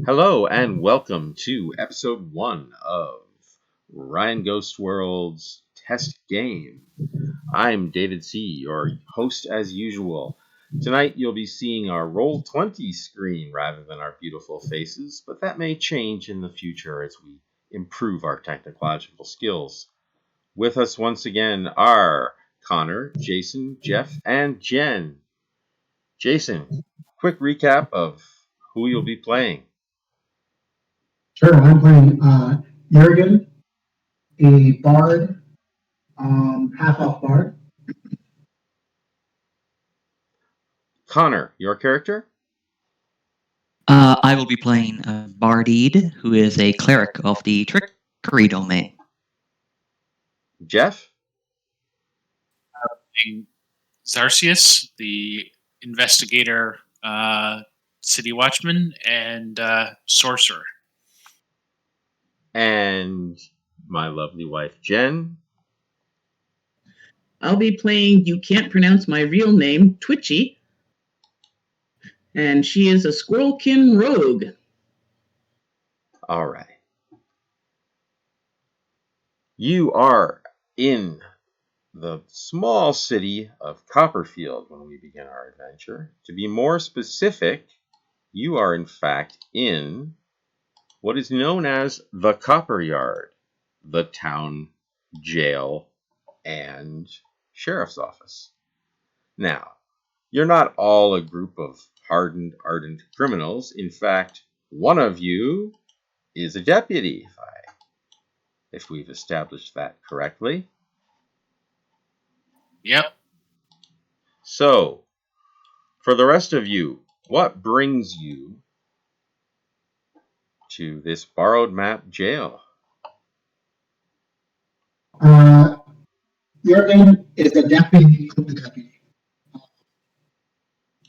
Hello and welcome to episode 1 of Ryan Ghost World's test game. I'm David C., your host as usual. Tonight you'll be seeing our Roll20 screen rather than our beautiful faces, but that may change in the future as we improve our technological skills. With us once again are Connor, Jason, Jeff, and Jen. Jason, quick recap of who you'll be playing. Sure, I'm playing Jurgen, a bard, half-elf bard. Connor, your character? I will be playing Bardede, who is a cleric of the trickery domain. Jeff? Zarcius, the investigator, city watchman, and sorcerer. And my lovely wife, Jen. I'll be playing You Can't Pronounce My Real Name, Twitchy. And she is a Squirrelkin rogue. All right. You are in the small city of Copperfield when we begin our adventure. To be more specific, you are in fact in what is known as the Copper Yard, the town jail and sheriff's office. Now, you're not all a group of hardened, ardent criminals. In fact, one of you is a deputy, if we've established that correctly. Yep. So, for the rest of you, what brings you to this borrowed map jail? Jurgen is a deputy of the deputy.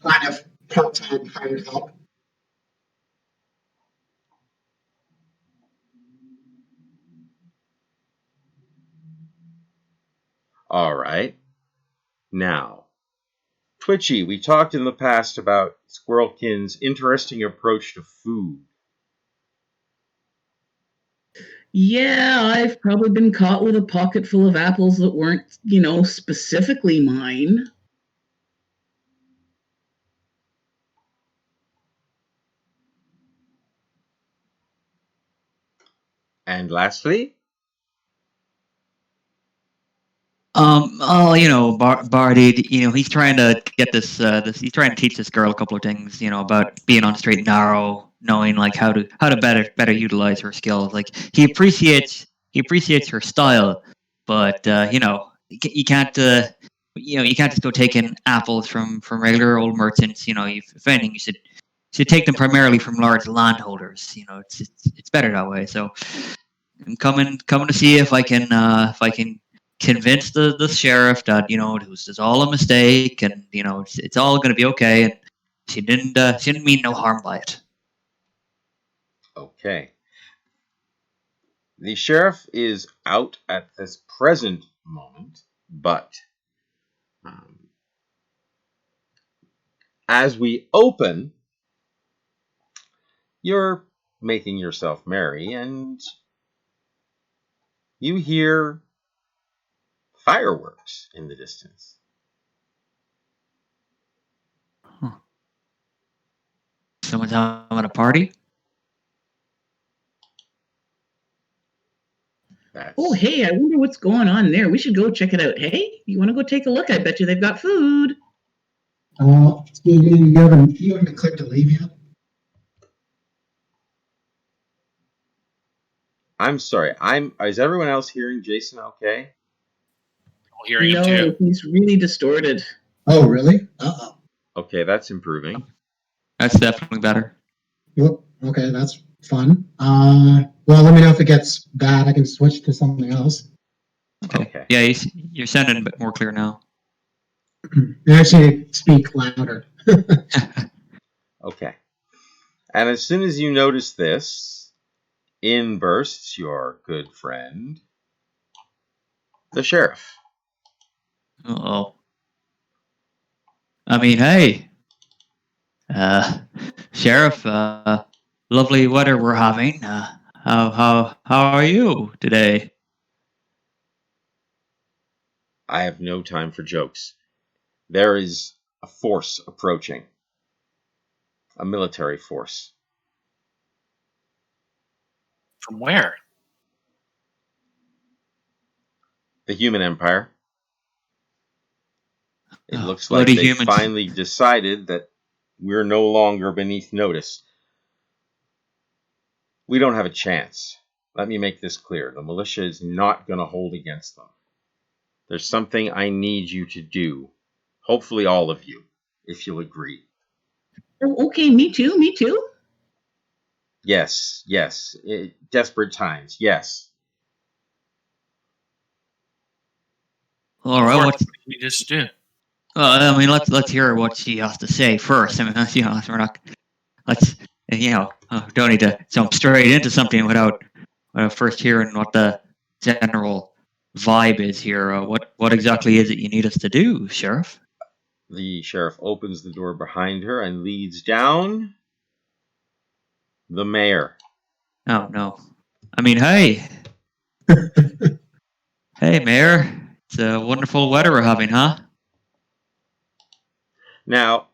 Kind of part-time hired help. All right. Now, Twitchy, we talked in the past about Squirrelkin's interesting approach to food. Yeah, I've probably been caught with a pocket full of apples that weren't, specifically mine. And lastly? Bardede, he's trying to get this, he's trying to teach this girl a couple of things, about being on the straight and narrow, knowing like how to better utilize her skills. Like he appreciates her style, but you can't just go taking apples from regular old merchants. If anything, you should take them primarily from large landholders. It's better that way. So I'm coming to see if I can convince the sheriff that it was all a mistake and it's all going to be okay, and she didn't mean no harm by it. Okay. The sheriff is out at this present moment, but as we open, you're making yourself merry and you hear fireworks in the distance. Someone's having a party? Oh, hey, I wonder what's going on there. We should go check it out. Hey, you want to go take a look? I bet you they've got food. You haven't been clicked to leave yet? I'm sorry. Is everyone else hearing Jason okay? I'm hearing him too. He's really distorted. Oh, really? Uh-oh. Okay, that's improving. That's definitely better. Well, okay, that's fun. Well, let me know if it gets bad. I can switch to something else. Okay. Yeah, you're sounding a bit more clear now. You actually speak louder. Okay. And as soon as you notice this, in bursts your good friend, the sheriff. Uh-oh. I mean, hey, Sheriff, lovely weather we're having. How are you today? I have no time for jokes. There is a force approaching, a military force. From where? The human empire. It Oh, looks like bloody they humans. finally decided that we're no longer beneath notice. We don't have a chance. Let me make this clear. The militia is not going to hold against them. There's something I need you to do. Hopefully all of you, if you'll agree. Oh, okay, me too, me too. Yes. Desperate times. Yes. All right. What do you just do? Well, I mean, let's hear what she has to say first. I mean, we're not. Let's don't need to jump straight into something without first hearing what the general vibe is here. What exactly is it you need us to do, Sheriff? The sheriff opens the door behind her and leads down the mayor. Oh no. I mean, hey, hey, Mayor. It's a wonderful weather we're having, huh? Now,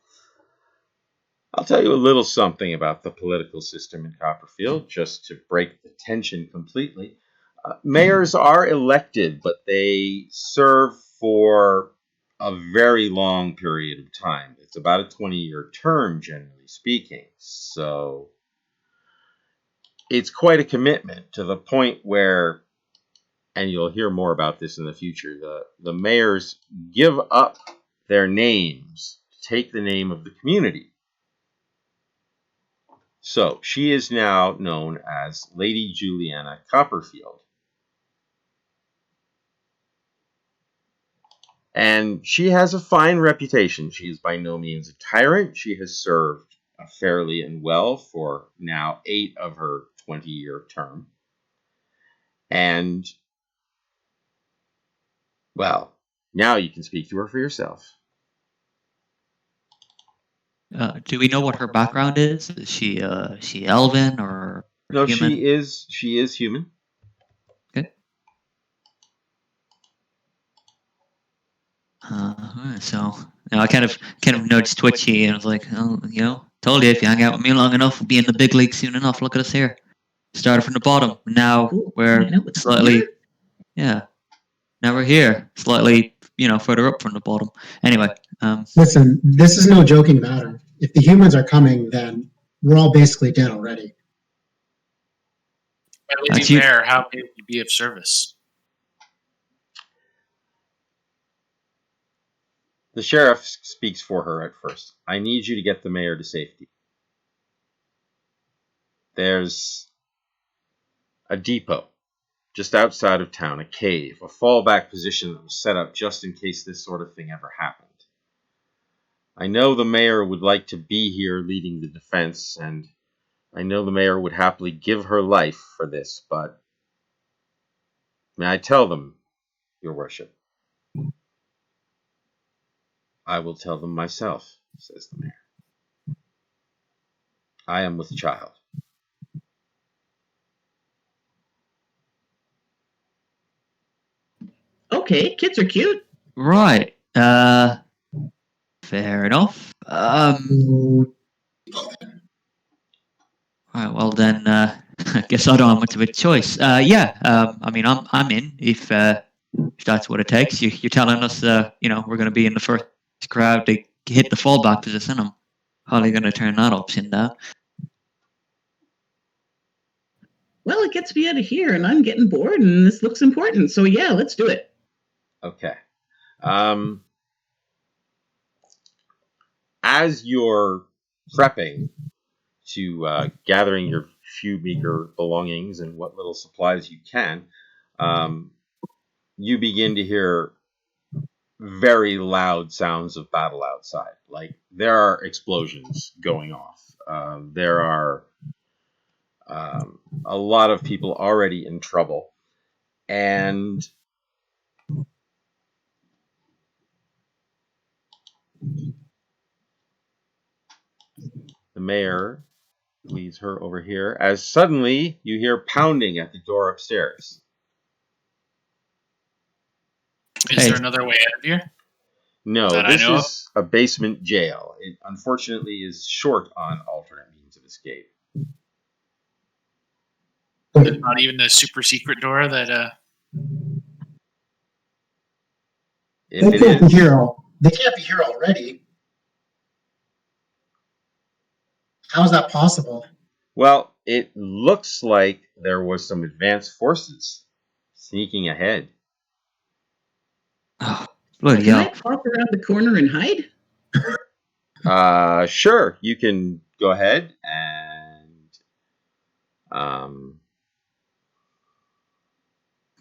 I'll tell you a little something about the political system in Copperfield, just to break the tension completely. Mayors are elected, but they serve for a very long period of time. It's about a 20-year term, generally speaking. So it's quite a commitment, to the point where, and you'll hear more about this in the future, the mayors give up their names to take the name of the community. So she is now known as Lady Juliana Copperfield. And she has a fine reputation. She is by no means a tyrant. She has served fairly and well for now 8 of her 20-year term. And, well, now you can speak to her for yourself. Do we know what her background is? Is she elven or No, human? she is human. Okay. So I kind of nudged Twitchy and was like, oh, told you if you hang out with me long enough, we'll be in the big league soon enough. Look at us here. Started from the bottom. Now Cool. we're Hanging out with the slightly, leader? yeah. Now we're here, slightly, further up from the bottom. Anyway, Listen, this is no joking matter. If the humans are coming, then we're all basically dead already. My That's Lady you. Mayor, how may we be of service? The sheriff speaks for her at first. I need you to get the mayor to safety. There's a depot just outside of town, a cave, a fallback position that was set up just in case this sort of thing ever happened. I know the mayor would like to be here leading the defense, and I know the mayor would happily give her life for this, but may I tell them, your worship? I will tell them myself, says the mayor. I am with child. Okay, kids are cute. Right. Fair enough. All right. Well then, I guess I don't have much of a choice. Yeah. I mean, I'm in if that's what it takes. You're telling us, we're going to be in the first crowd to hit the fallback position. I'm hardly going to turn that option down. Well, it gets me out of here, and I'm getting bored, and this looks important. So yeah, let's do it. Okay. As you're prepping to gathering your few meager belongings and what little supplies you can, you begin to hear very loud sounds of battle outside. Like, there are explosions going off. There are a lot of people already in trouble. And the mayor leads her over here as suddenly you hear pounding at the door upstairs. Is there another way out of here? No, that I this know of? is a basement jail. It unfortunately is short on alternate means of escape. There's not even a super secret door that. If They it can't be is, here. They can't be here already. How is that possible? well, it looks like there was some advanced forces sneaking ahead. Oh, bloody Can I hell. pop around the corner and hide? Sure, you can go ahead and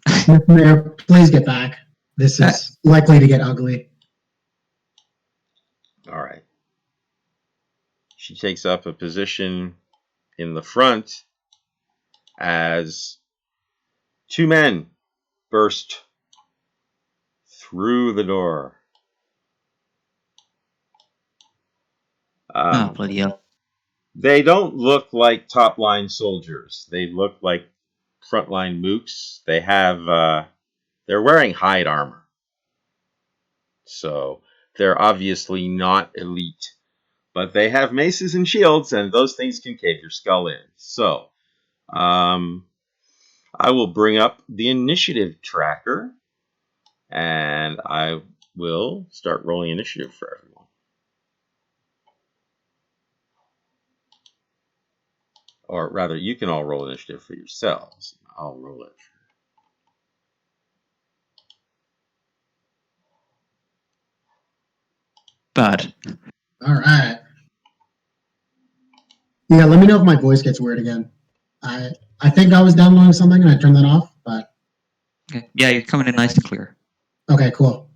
Mr. Mayor, please get back. This is likely to get ugly. all right. She takes up a position in the front as two men burst through the door. Oh, bloody hell. They don't look like top-line soldiers. They look like frontline mooks. They have they're wearing hide armor, so they're obviously not elite. But they have maces and shields, and those things can cave your skull in. So, I will bring up the initiative tracker, and I will start rolling initiative for everyone. Or rather, you can all roll initiative for yourselves. I'll roll it. Bad. All right. Yeah, let me know if my voice gets weird again. I think I was downloading something and I turned that off, but Okay. Yeah, you're coming in nice and clear. okay, cool.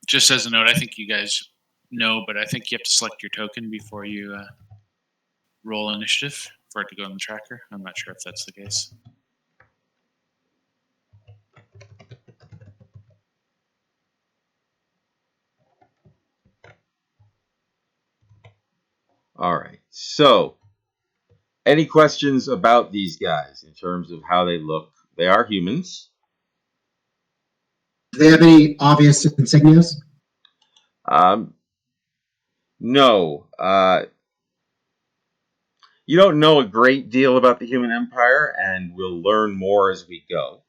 Just as a note, I think you guys know, but I think you have to select your token before you roll initiative for it to go in the tracker. I'm not sure if that's the case. All right. So, any questions about these guys in terms of how they look? They are humans. Do they have any obvious insignias? No. You don't know a great deal about the human empire, and we'll learn more as we go.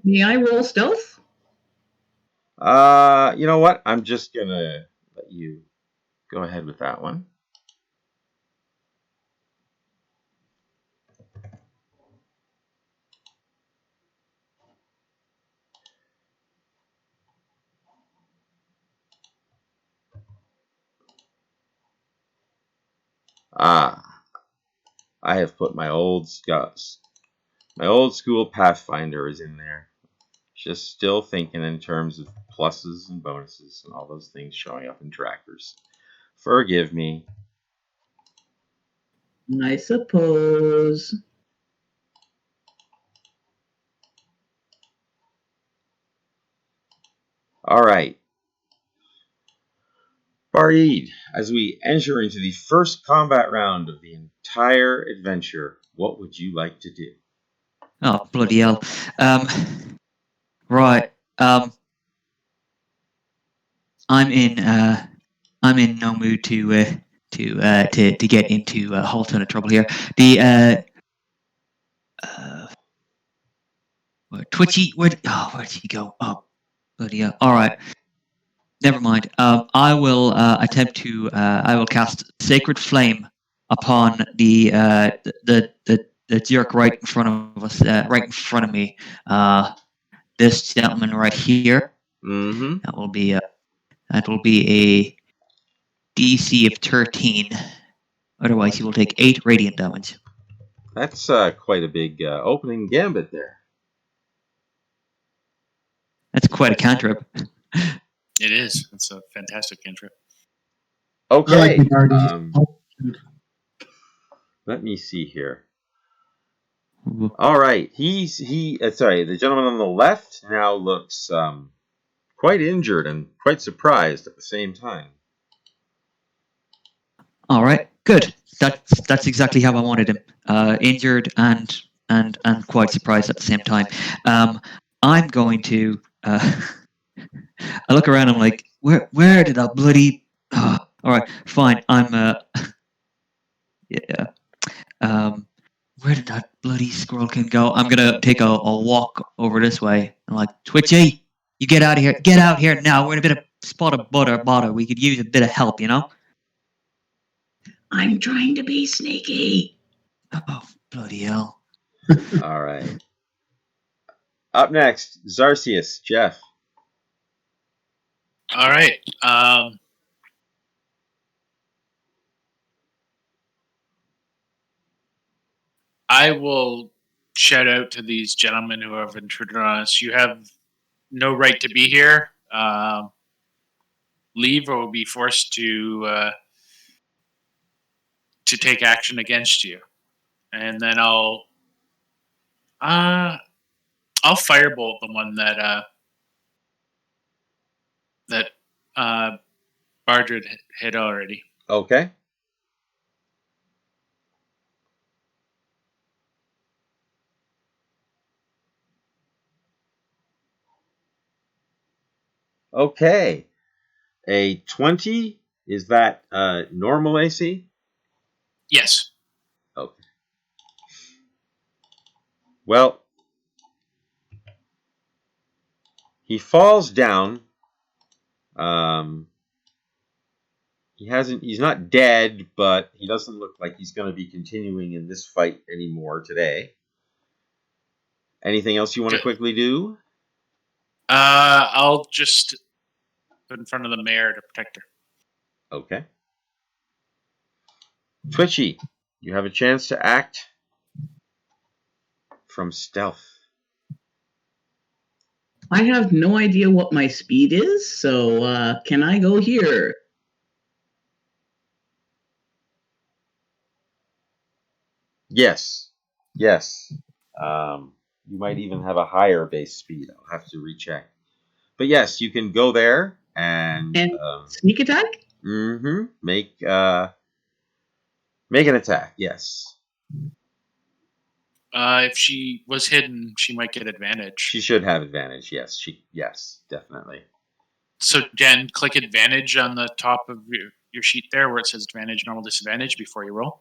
May I roll stealth? You know what? I'm just going to let you go ahead with that one. I have put my old school Pathfinder is in there. Just still thinking in terms of pluses and bonuses and all those things showing up in trackers. Forgive me. I suppose. All right. Barid, as we enter into the first combat round of the entire adventure, what would you like to do? Oh, bloody hell. Right. I'm in no mood to get into a whole ton of trouble here. The Twitchy, where'd he go? Oh, bloody hell. All right. Never mind. I will attempt to. I will cast Sacred Flame upon the jerk right in front of us, right in front of me. This gentleman right here. Mm-hmm. That will be a DC of 13. Otherwise, he will take 8 radiant damage. That's quite a big opening gambit there. That's quite a cantrip. It is. It's a fantastic cantrip. Okay. I like the Let me see here. All right. Sorry, the gentleman on the left now looks quite injured and quite surprised at the same time. All right, good. That's exactly how I wanted him. Injured and quite surprised at the same time. I'm going to. I look around. I'm like, where did that bloody? All right, fine. I'm. Yeah. Where did that bloody squirrelkin go? I'm gonna take a walk over this way. I'm like, Twitchy, you get out of here. Get out here now. We're in a bit of spot of bother. We could use a bit of help, you know? I'm trying to be sneaky. Oh, bloody hell. All right. Up next, Zarcius, Jeff. All right. I will shout out to these gentlemen who have intruded on us. You have no right to be here. Leave or will be forced to take action against you. And then I'll firebolt the one that Bardred hit already. Okay. Okay. A 20, is that normal AC? Yes. Okay. Well, he falls down. He's not dead, but he doesn't look like he's going to be continuing in this fight anymore today. Anything else you want to quickly do? I'll just put in front of the mayor to protect her. Okay. Twitchy, you have a chance to act from stealth. I have no idea what my speed is, so can I go here? Yes. You might even have a higher base speed. I'll have to recheck. But yes, you can go there and sneak attack? Make an attack, yes. If she was hidden, she might get advantage. She should have advantage, yes. Yes, definitely. So, Jen, click advantage on the top of your sheet there where it says advantage, normal, disadvantage before you roll.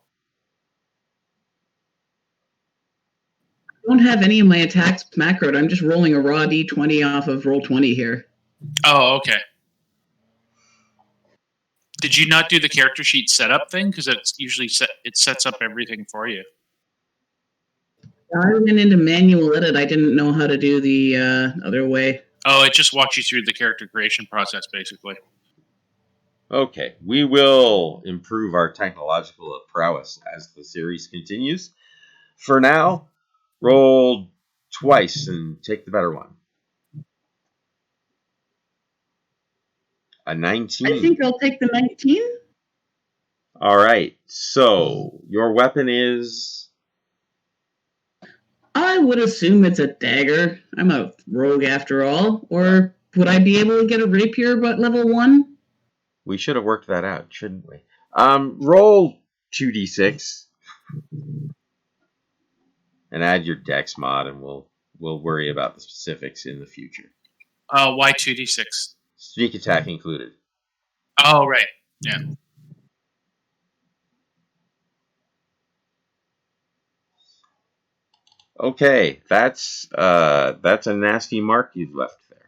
I don't have any of my attacks macroed. I'm just rolling a raw d20 off of roll 20 here. Oh, okay. Did you not do the character sheet setup thing? Because it's usually it sets up everything for you. I went into manual edit. I didn't know how to do the other way. Oh, it just walks you through the character creation process, basically. Okay, we will improve our technological prowess as the series continues. For now, roll twice and take the better one. A 19. I think I'll take the 19. All right, so your weapon is... I would assume it's a dagger. I'm a rogue after all. Or would I be able to get a rapier but level 1? We should have worked that out, shouldn't we? Roll 2d6 and add your dex mod, and we'll worry about the specifics in the future. Why 2d6? Sneak attack included. Oh, right. Yeah. Okay, that's a nasty mark you've left there.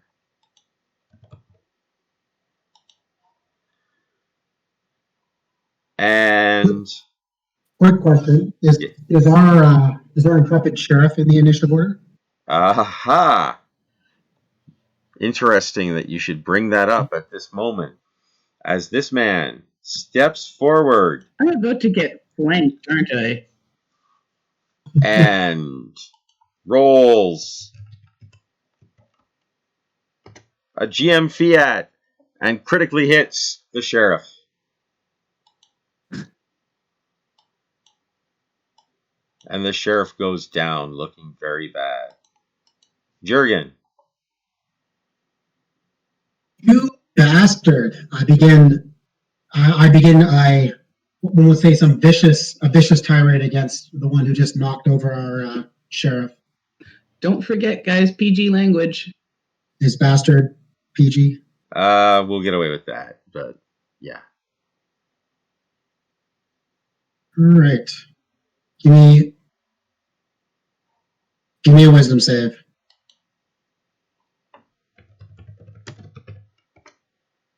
And quick question: is our intrepid sheriff in the initiative order? Aha! Interesting that you should bring that up at this moment, as this man steps forward. I'm about to get flanked, aren't I? And rolls a GM Fiat and critically hits the sheriff. And the sheriff goes down, looking very bad. Jurgen. You bastard! I will say a vicious tirade against the one who just knocked over our sheriff. Don't forget, guys, PG language. Is bastard PG? We'll get away with that, but yeah. All right. Give me a wisdom save.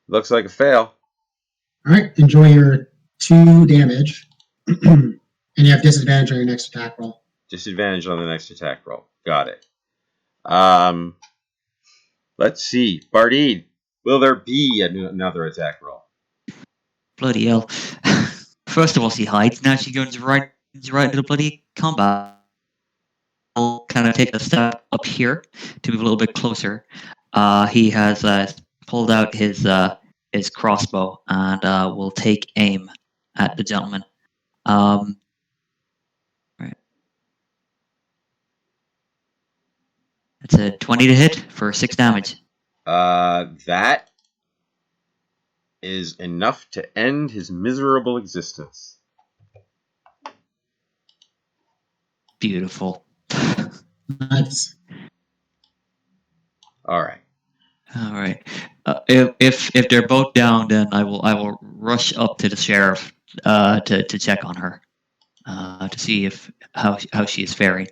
Looks like a fail. All right. Enjoy your 2 damage, and you have disadvantage on your next attack roll. Disadvantage on the next attack roll. Got it. Let's see. Bardeen, will there be another attack roll? Bloody hell. First of all, she hides. Now she goes right into the bloody combat. I'll kind of take a step up here to move a little bit closer. He has pulled out his crossbow and will take aim at the gentleman. Right. It's a 20 to hit for 6 damage. That is enough to end his miserable existence. Beautiful. Nice. All right. All right. If they're both down, then I will rush up to the sheriff to check on her to see how she is faring.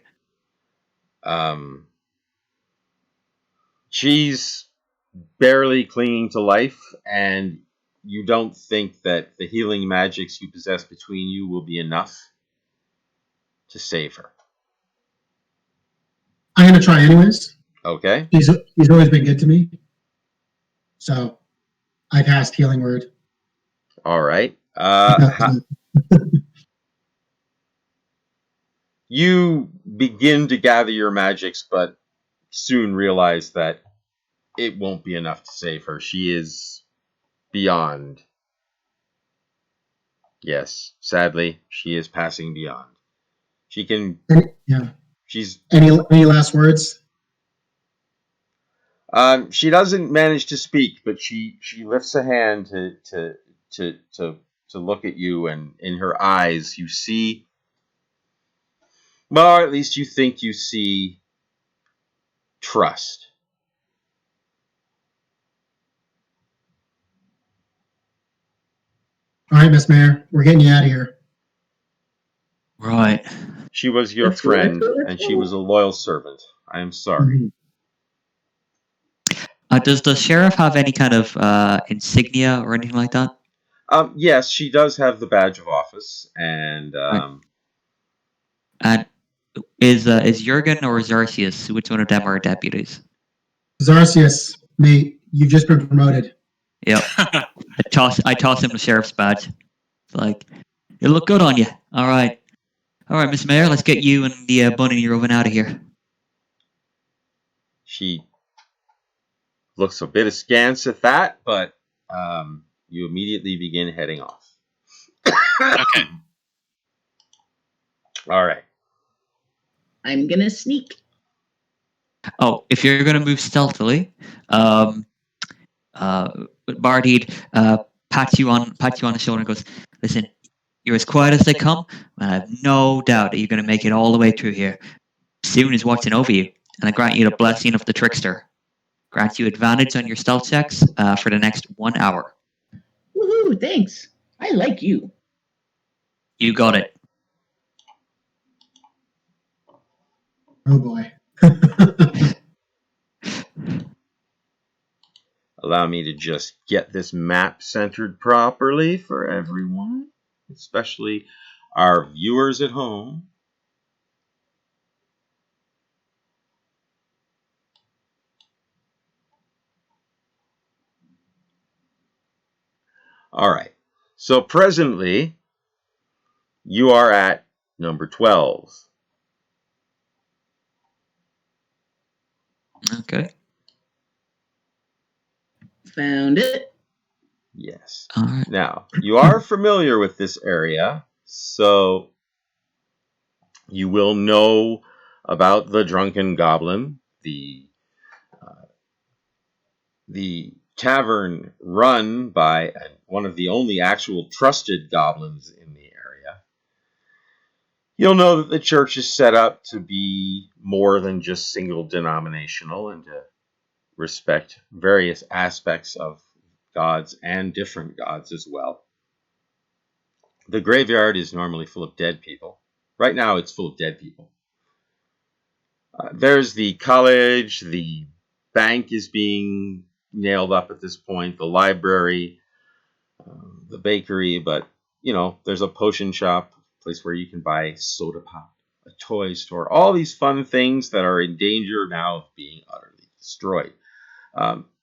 She's barely clinging to life, and you don't think that the healing magics you possess between you will be enough to save her. I'm gonna try anyways. Okay. He's always been good to me, so I cast Healing Word. All right. You begin to gather your magics, but soon realize that it won't be enough to save her. She is beyond. Yes, sadly, she is passing beyond. She can. Yeah. She's. Any last words? She doesn't manage to speak, but she lifts a hand to look at you, and in her eyes you see. Well, at least you think you see trust. All right, Miss Mayor, we're getting you out of here. Right. She was your That's friend, what I thought. and she was a loyal servant. I am sorry. Does the sheriff have any kind of insignia or anything like that? Yes, she does have the badge of office, and And is Jurgen or Zarcius? Which one of them are deputies? Zarcius, mate, you've just been promoted. Yep. I toss him the sheriff's badge. It's like, it look good on you. All right, Miss Mayor, let's get you and the bun in your oven out of here. she looks a bit askance at that, but you immediately begin heading off. Okay. All right. I'm gonna sneak. Oh, if you're gonna move stealthily, Bardeed pats you on the shoulder and goes, "Listen, you're as quiet as they come, and I have no doubt that you're gonna make it all the way through here. Soon is watching over you, and I grant you the blessing of the trickster. Grants you advantage on your stealth checks for the next 1 hour. Woohoo! Thanks. I like you. You got it." Oh boy. Allow me to just get this map centered properly for everyone, especially our viewers at home. All right. So presently, you are at number 12. Okay. Found it. Yes. All right. Now, you are familiar with this area, so You will know about the drunken goblin, the tavern run by one of the only actual trusted goblins in the area. You'll know that the church is set up to be more than just single denominational and to respect various aspects of gods and different gods as well. The graveyard is normally full of dead people. Right now, it's full of dead people. There's the college, the bank is being nailed up at this point, the library, the bakery, but there's a potion shop, a place where you can buy soda pop, a toy store, all these fun things that are in danger now of being utterly destroyed.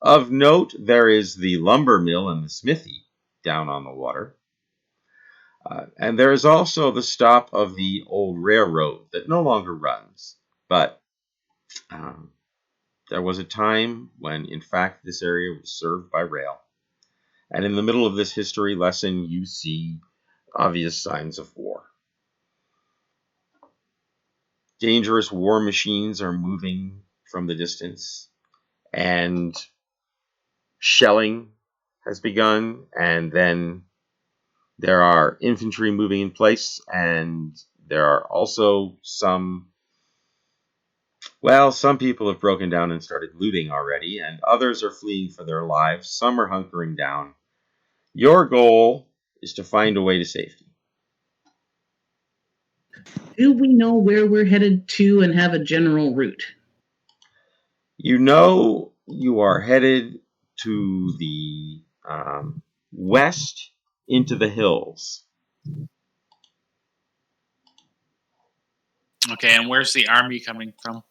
Of note, there is the lumber mill and the smithy down on the water. And there is also the stop of the old railroad that no longer runs, but there was a time when, in fact, this area was served by rail. And in the middle of this history lesson, you see obvious signs of war. Dangerous war machines are moving from the distance, and shelling has begun, and then there are infantry moving in place, and there are also some people have broken down and started looting already, and others are fleeing for their lives. Some are hunkering down. Your goal is to find a way to safety. Do we know where we're headed to and have a general route? You know you are headed to the west into the hills. Okay, and where's the army coming from?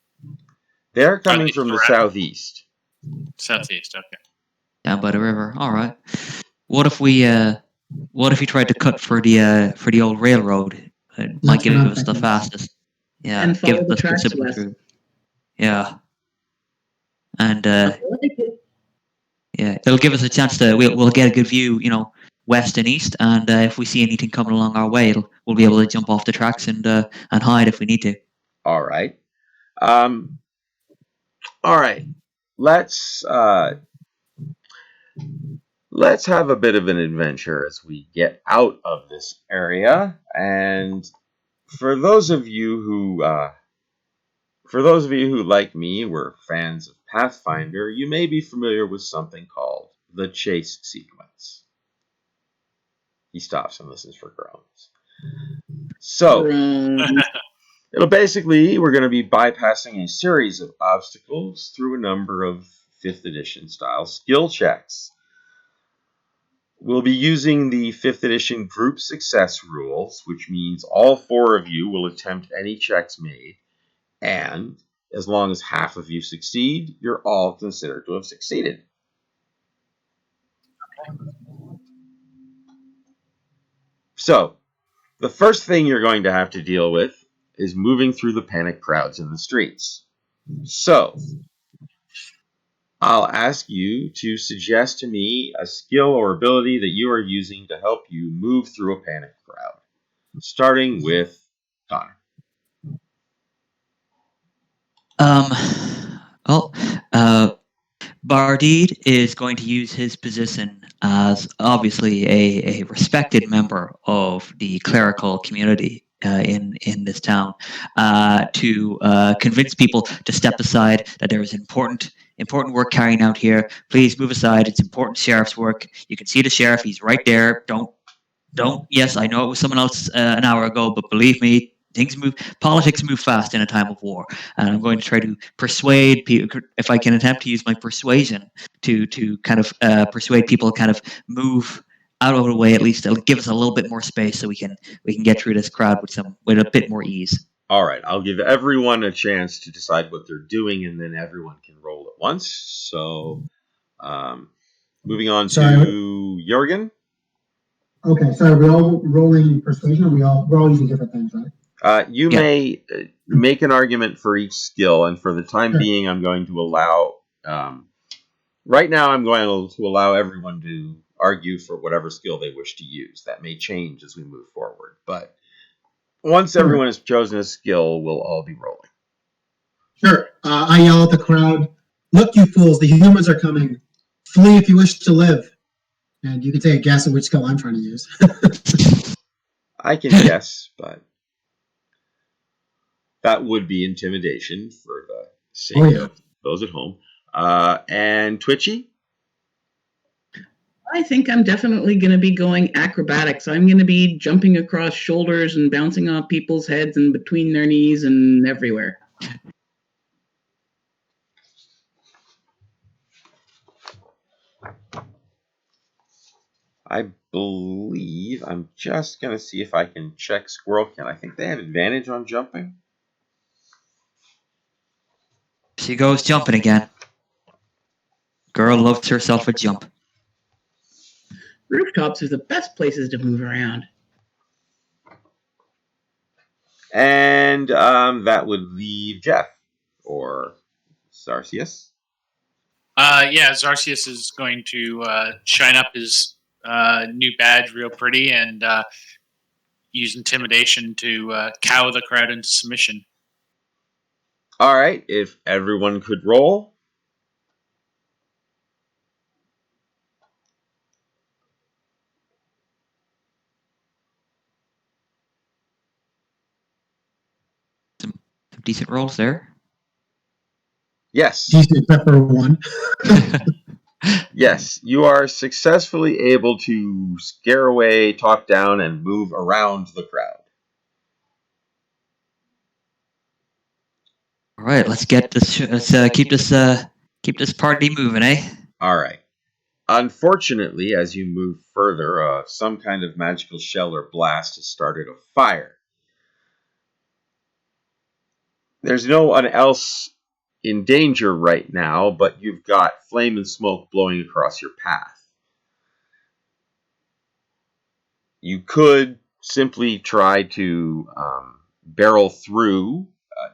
They're coming from the southeast. Southeast, okay. Down by the river. All right. What if you tried to cut for the old railroad? It might give us the fastest. Yeah, and follow the tracks west. Through. Yeah, and yeah, it'll give us a chance to we'll get a good view, west and east, and if we see anything coming along our way, we'll be able to jump off the tracks and hide if we need to. All right. All right. Let's have a bit of an adventure as we get out of this area. And for those of you who like me were fans of Pathfinder, you may be familiar with something called the chase sequence. He stops and listens for groans. So, it'll basically, we're going to be bypassing a series of obstacles through a number of 5th edition style skill checks. We'll be using the 5th edition group success rules, which means all 4 of you will attempt any checks made, and as long as half of you succeed, you're all considered to have succeeded. So, the first thing you're going to have to deal with is moving through the panicked crowds in the streets. So, I'll ask you to suggest to me a skill or ability that you are using to help you move through a panicked crowd. Starting with Connor. Bardid is going to use his position as obviously a respected member of the clerical community in this town to convince people to step aside, that there is important work carrying out here. Please move aside. It's important sheriff's work. You can see the sheriff. He's right there. Don't. Yes, I know it was someone else an hour ago, but believe me, politics move fast in a time of war, and I'm going to try to persuade people, if I can attempt to use my persuasion to kind of persuade people to kind of move out of the way. At least it'll give us a little bit more space so we can get through this crowd with a bit more ease. All right, I'll give everyone a chance to decide what they're doing, and then everyone can roll at once. So, moving on to Jorgen. Okay, so are we all rolling persuasion, or we're all using different things, right? You may make an argument for each skill, and for the time being, I'm going to allow. Right now, I'm going to allow everyone to argue for whatever skill they wish to use. That may change as we move forward, but Once everyone has chosen a skill, we'll all be rolling. Sure. I yell at the crowd, "Look, you fools, the humans are coming. Flee if you wish to live." And you can take a guess at which skill I'm trying to use. I can guess, but that would be intimidation for the sake of those at home. And Twitchy? I think I'm definitely going to be going acrobatics. I'm going to be jumping across shoulders and bouncing off people's heads and between their knees and everywhere. I believe I'm just going to see if I can check Squirrel Ken. I think they have advantage on jumping. She goes jumping again. Girl loves herself a jump. Rooftops are the best places to move around. And that would leave Jeff or Sarcius. Yeah, Zarcius is going to shine up his new badge real pretty and use intimidation to cow the crowd into submission. All right, if everyone could roll. Some decent rolls there. Yes. Decent pepper one. Yes, you are successfully able to scare away, talk down, and move around the crowd. All right, let's get this. Let's keep this party moving, eh? All right. Unfortunately, as you move further, some kind of magical shell or blast has started a fire. There's no one else in danger right now, but you've got flame and smoke blowing across your path. You could simply try to barrel through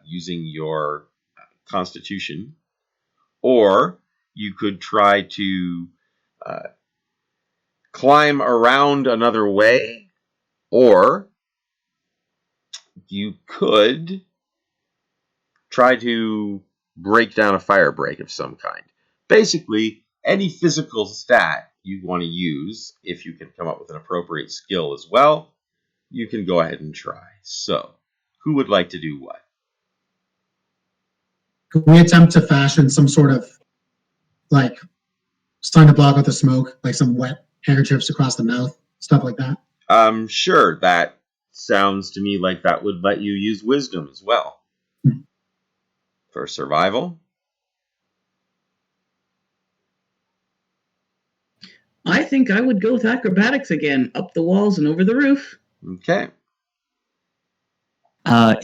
using your constitution, or you could try to climb around another way, or you could try to break down a fire break of some kind. Basically, any physical stat you want to use, if you can come up with an appropriate skill as well, you can go ahead and try. So, who would like to do what? Could we attempt to fashion some sort of, like, starting to block out the smoke, like some wet handkerchiefs across the mouth, stuff like that? Sure, that sounds to me like that would let you use wisdom as well. For survival? I think I would go with acrobatics again, up the walls and over the roof. Okay.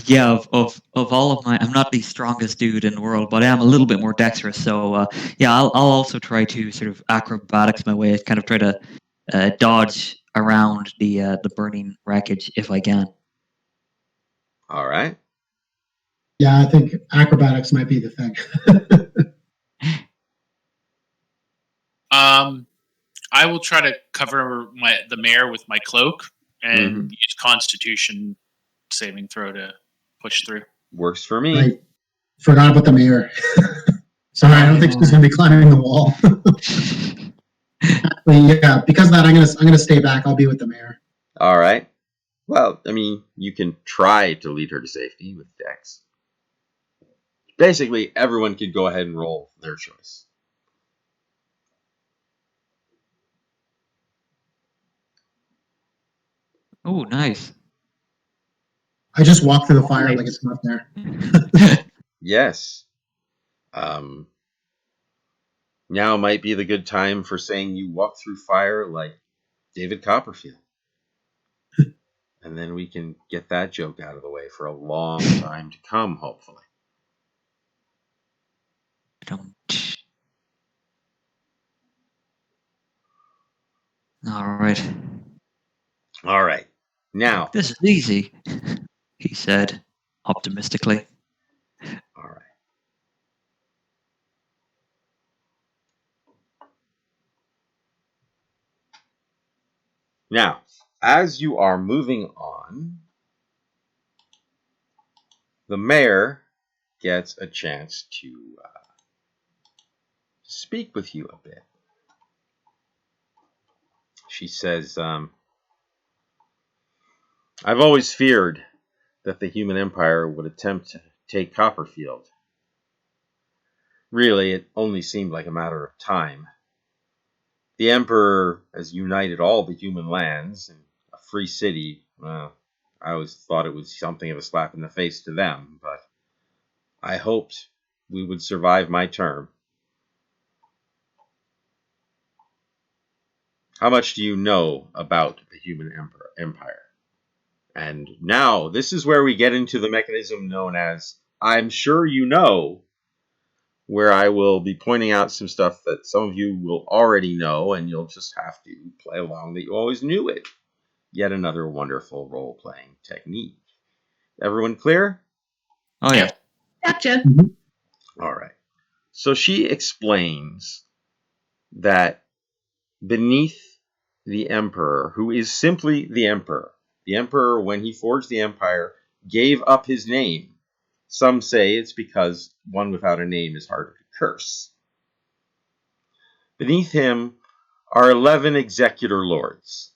Yeah, of all of my, I'm not the strongest dude in the world, but I am a little bit more dexterous. So yeah, I'll also try to sort of acrobatics my way, kind of try to dodge around the burning wreckage if I can. All right. Yeah, I think acrobatics might be the thing. I will try to cover the mayor with my cloak and use Constitution saving throw to push through. Works for me. Right. Forgot about the mayor. Sorry, I don't think she's going to be climbing the wall. Actually, yeah, because of that, I'm gonna stay back. I'll be with the mayor. All right. Well, I mean, you can try to lead her to safety with Dex. Basically, everyone could go ahead and roll their choice. Oh, nice. I just walk through the fire like it's not there. Yes. Now might be the good time for saying you walk through fire like David Copperfield. And then we can get that joke out of the way for a long time to come, hopefully. All right. All right. Now. This is easy, he said, optimistically. All right. Now, as you are moving on, the mayor gets a chance to speak with you a bit. She says, I've always feared that the human empire would attempt to take Copperfield. Really, it only seemed like a matter of time. The Emperor has united all the human lands in a free city. Well, I always thought it was something of a slap in the face to them, but I hoped we would survive my term. How much do you know about the human empire? And now, this is where we get into the mechanism known as I'm sure you know, where I will be pointing out some stuff that some of you will already know, and you'll just have to play along that you always knew it. Yet another wonderful role-playing technique. Everyone clear? Oh yeah. Gotcha. All right. So she explains that beneath the emperor, who is simply the emperor, when he forged the empire, gave up his name. Some say it's because one without a name is harder to curse. Beneath him are 11 executor lords.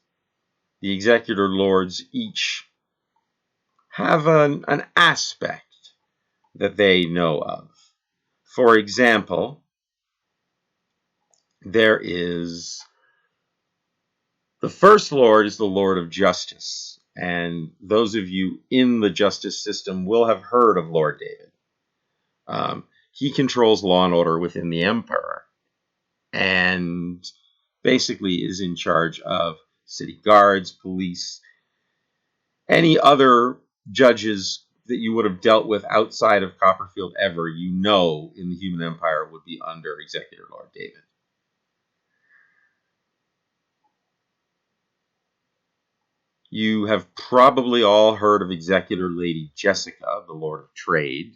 The executor lords each have an aspect that they know of. For example, there is the first lord is the Lord of Justice, and those of you in the justice system will have heard of Lord David. He controls law and order within the emperor, and basically is in charge of city guards, police, any other judges that you would have dealt with outside of Copperfield ever, you know, in the human empire would be under Executor Lord David. You have probably all heard of Executor Lady Jessica, the Lord of Trade.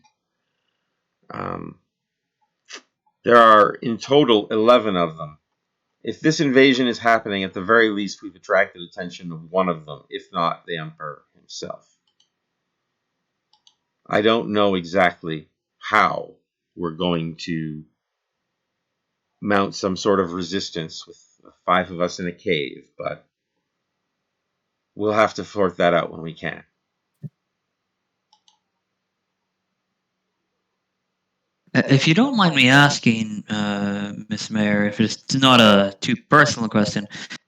There are in total 11 of them. If this invasion is happening, at the very least, we've attracted attention of one of them, if not the Emperor himself. I don't know exactly how we're going to mount some sort of resistance with 5 of us in a cave, but we'll have to sort that out when we can. If you don't mind me asking, Miss Mayor, if it's not a too personal question,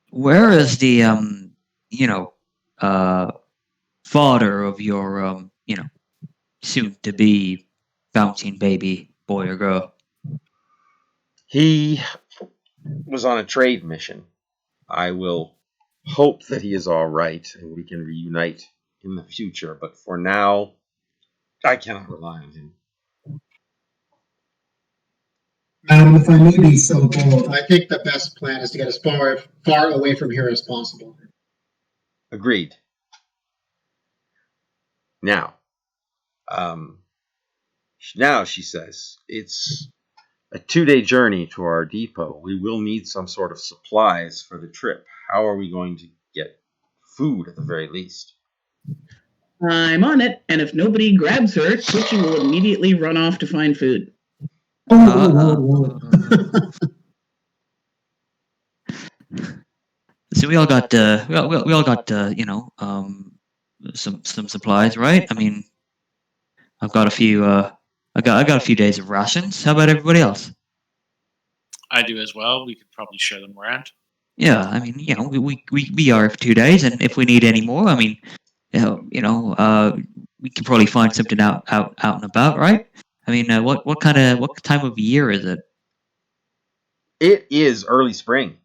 where is the father of your soon to be bouncing baby boy or girl? He was on a trade mission. I will hope that he is all right and we can reunite in the future, but for now, I cannot rely on him. Madam, if I may be so bold, I think the best plan is to get as far away from here as possible. Agreed. Now, she says, it's a 2-day journey to our depot. We will need some sort of supplies for the trip. How are we going to get food at the very least? I'm on it, and if nobody grabs her, Twitchy will immediately run off to find food. Whoa. So we all got we all got some supplies, right? I mean, I've got a few I got a few days of rations. How about everybody else? I do as well. We could probably share them around. Yeah, I mean, we are for 2 days, and if we need any more, I mean, we can probably find something out and about, right? I mean, what time of year is it? It is early spring.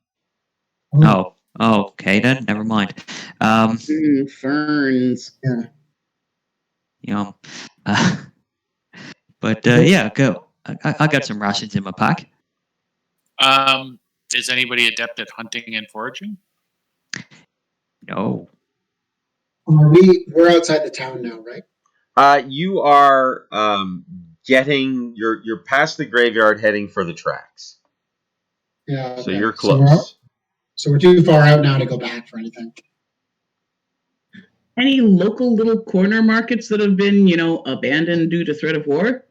Oh, okay then. Never mind. Ferns. Yeah. But yeah, go. I got some rations in my pack. Is anybody adept at hunting and foraging? No. We're outside the town now, right? You are you're past the graveyard heading for the tracks. Yeah. Okay. So you're close. So we're too far out now to go back for anything. Any local little corner markets that have been, abandoned due to threat of war?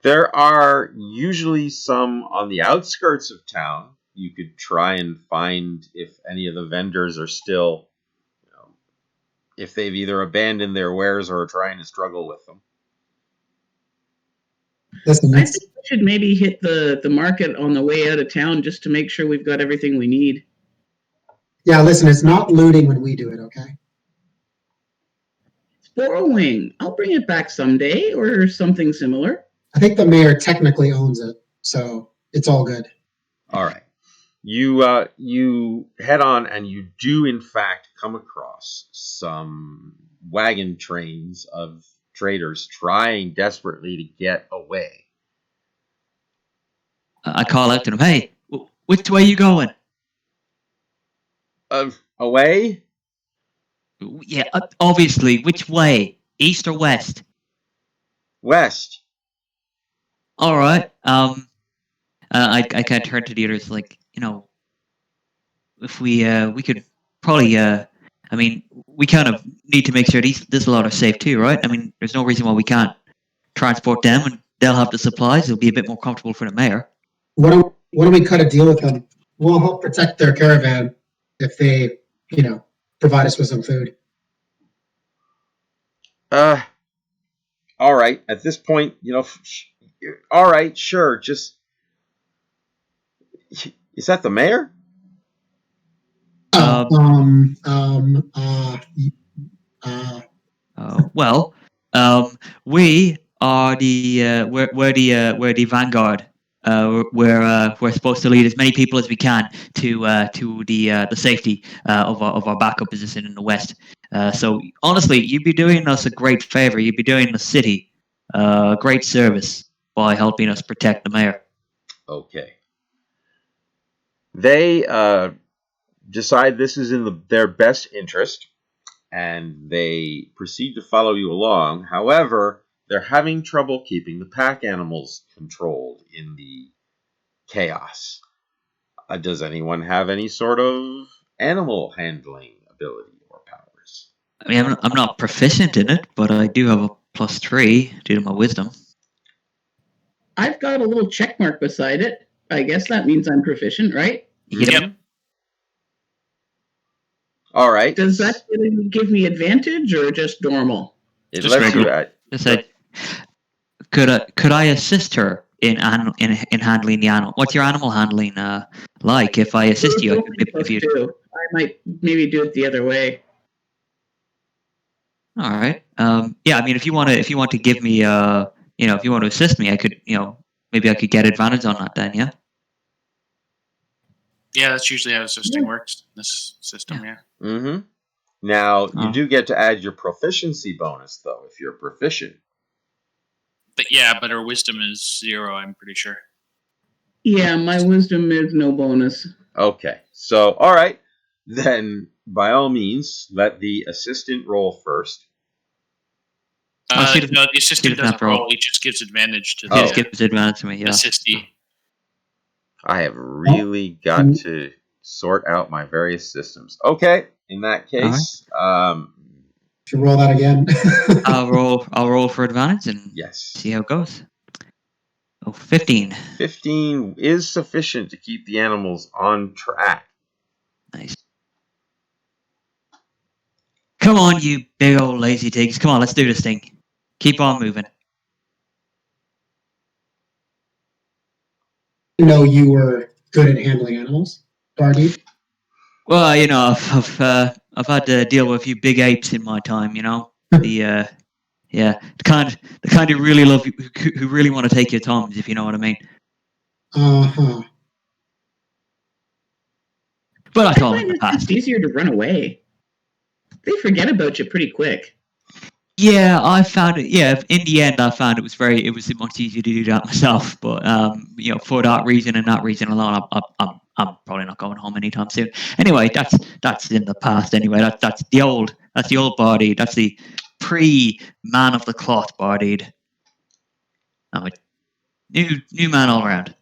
There are usually some on the outskirts of town. You could try and find if any of the vendors are still, if they've either abandoned their wares or are trying to struggle with them. Listen, I think we should maybe hit the market on the way out of town just to make sure we've got everything we need. yeah, listen, it's not looting when we do it, okay? It's borrowing. I'll bring it back someday or something similar. I think the mayor technically owns it, so it's all good. All right. You head on, and you do in fact come across some wagon trains of traders trying desperately to get away. I call out to them, "Hey, which way you going?" Away? Yeah, obviously. Which way? East or west? West. All right. I kind of turn to the others, like, if we could probably I mean, we kind of need to make sure this lot are safe too, right? I mean, there's no reason why we can't transport them, and they'll have the supplies. It'll be a bit more comfortable for the mayor. Why don't we cut a deal with them? We'll help protect their caravan if they, provide us with some food. All right. At this point, all right, sure. Just, is that the mayor? Well, we are we're the vanguard. We're supposed to lead as many people as we can to the safety of our backup position in the west. So honestly, you'd be doing us a great favor. You'd be doing the city a great service by helping us protect the mayor. Okay. They decide this is in their best interest, and they proceed to follow you along. However, they're having trouble keeping the pack animals controlled in the chaos. Does anyone have any sort of animal handling ability or powers? I mean, I'm not proficient in it, but I do have a +3 due to my wisdom. I've got a little check mark beside it. I guess that means I'm proficient, right? Yep. All right. Does that give me advantage or just normal? It Just lets regular. you. Just said, could I assist her in handling the animal? What's your animal handling like? If I assist you, I could if you. I might maybe do it the other way. All right. Yeah. I mean, if you want to give me, if you want to assist me, I could, maybe I could get advantage on that then. Yeah. Yeah, that's usually how assisting works in this system. Yeah. Mm-hmm. Now you do get to add your proficiency bonus, though, if you're proficient. But her wisdom is 0. I'm pretty sure. Yeah, my wisdom is no bonus. Okay. So, all right, then by all means, let the assistant roll first. No, the assistant doesn't roll. He just gives advantage to the. He just gives advantage to me. Yeah. Assistee. I have really got to sort out my various systems. Okay, in that case, should roll that again. I'll roll for advantage and see how it goes. 15. 15 is sufficient to keep the animals on track. Nice. Come on, you big old lazy tigs. Come on, let's do this thing. Keep on moving. I know you were good at handling animals, Darby. Well, I've had to deal with a few big apes in my time. The kind who really love you, who really want to take your thumbs, if you know what I mean. But I call it in the past. It's easier to run away. They forget about you pretty quick. Yeah, I found it. Yeah, in the end, I found it was much easier to do that myself. But for that reason and that reason alone, I'm probably not going home anytime soon. Anyway, that's in the past. Anyway, that's the old Bardade. That's the pre-Man of the Cloth Bardade. I'm a new man all around.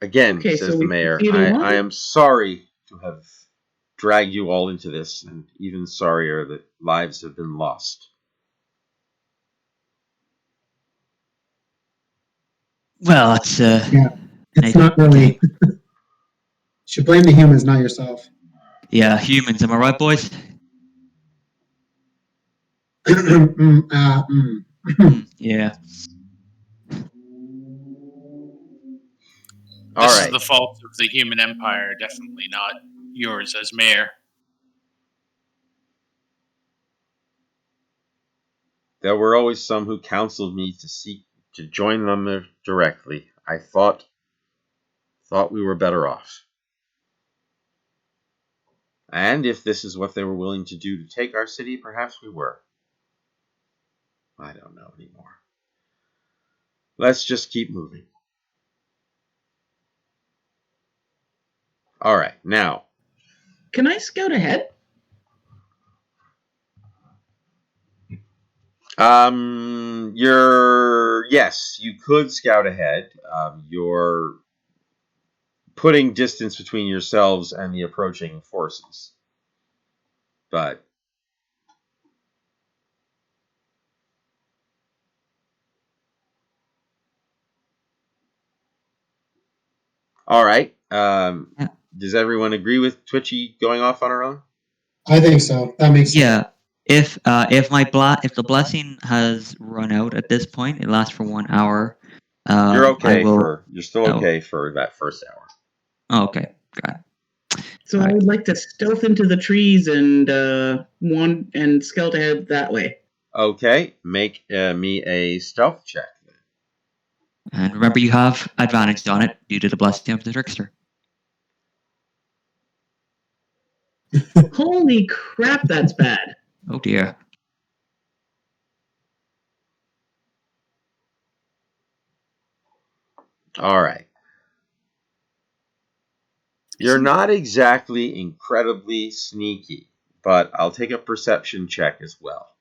Again, Okay, says so the we mayor, see the I one. am sorry to have dragged you all into this, and even sorrier that lives have been lost. Well, it's Yeah, it's Nathan, not really. You should blame the humans, not yourself. yeah, humans. Am I right, boys? Yeah. All This is right. the fault of the human empire, definitely not yours as mayor. There were always some who counseled me to seek to join them directly. I thought we were better off. And if this is what they were willing to do to take our city, perhaps we were. I don't know anymore. Let's just keep moving. All right, now. Can I scout ahead? Yes, you could scout ahead. You're putting distance between yourselves and the approaching forces. But all right. Does everyone agree with Twitchy going off on her own? I think so. That makes sense. Yeah. If the blessing has run out at this point, it lasts for 1 hour. You're okay you're still okay for that first hour. Oh, okay. Got it. So I would like to stealth into the trees and scout ahead that way. Okay, make me a stealth check. And remember, you have advantage on it due to the blessing of the trickster. Holy crap, that's bad. Oh dear. All right. You're not exactly incredibly sneaky, but I'll take a perception check as well.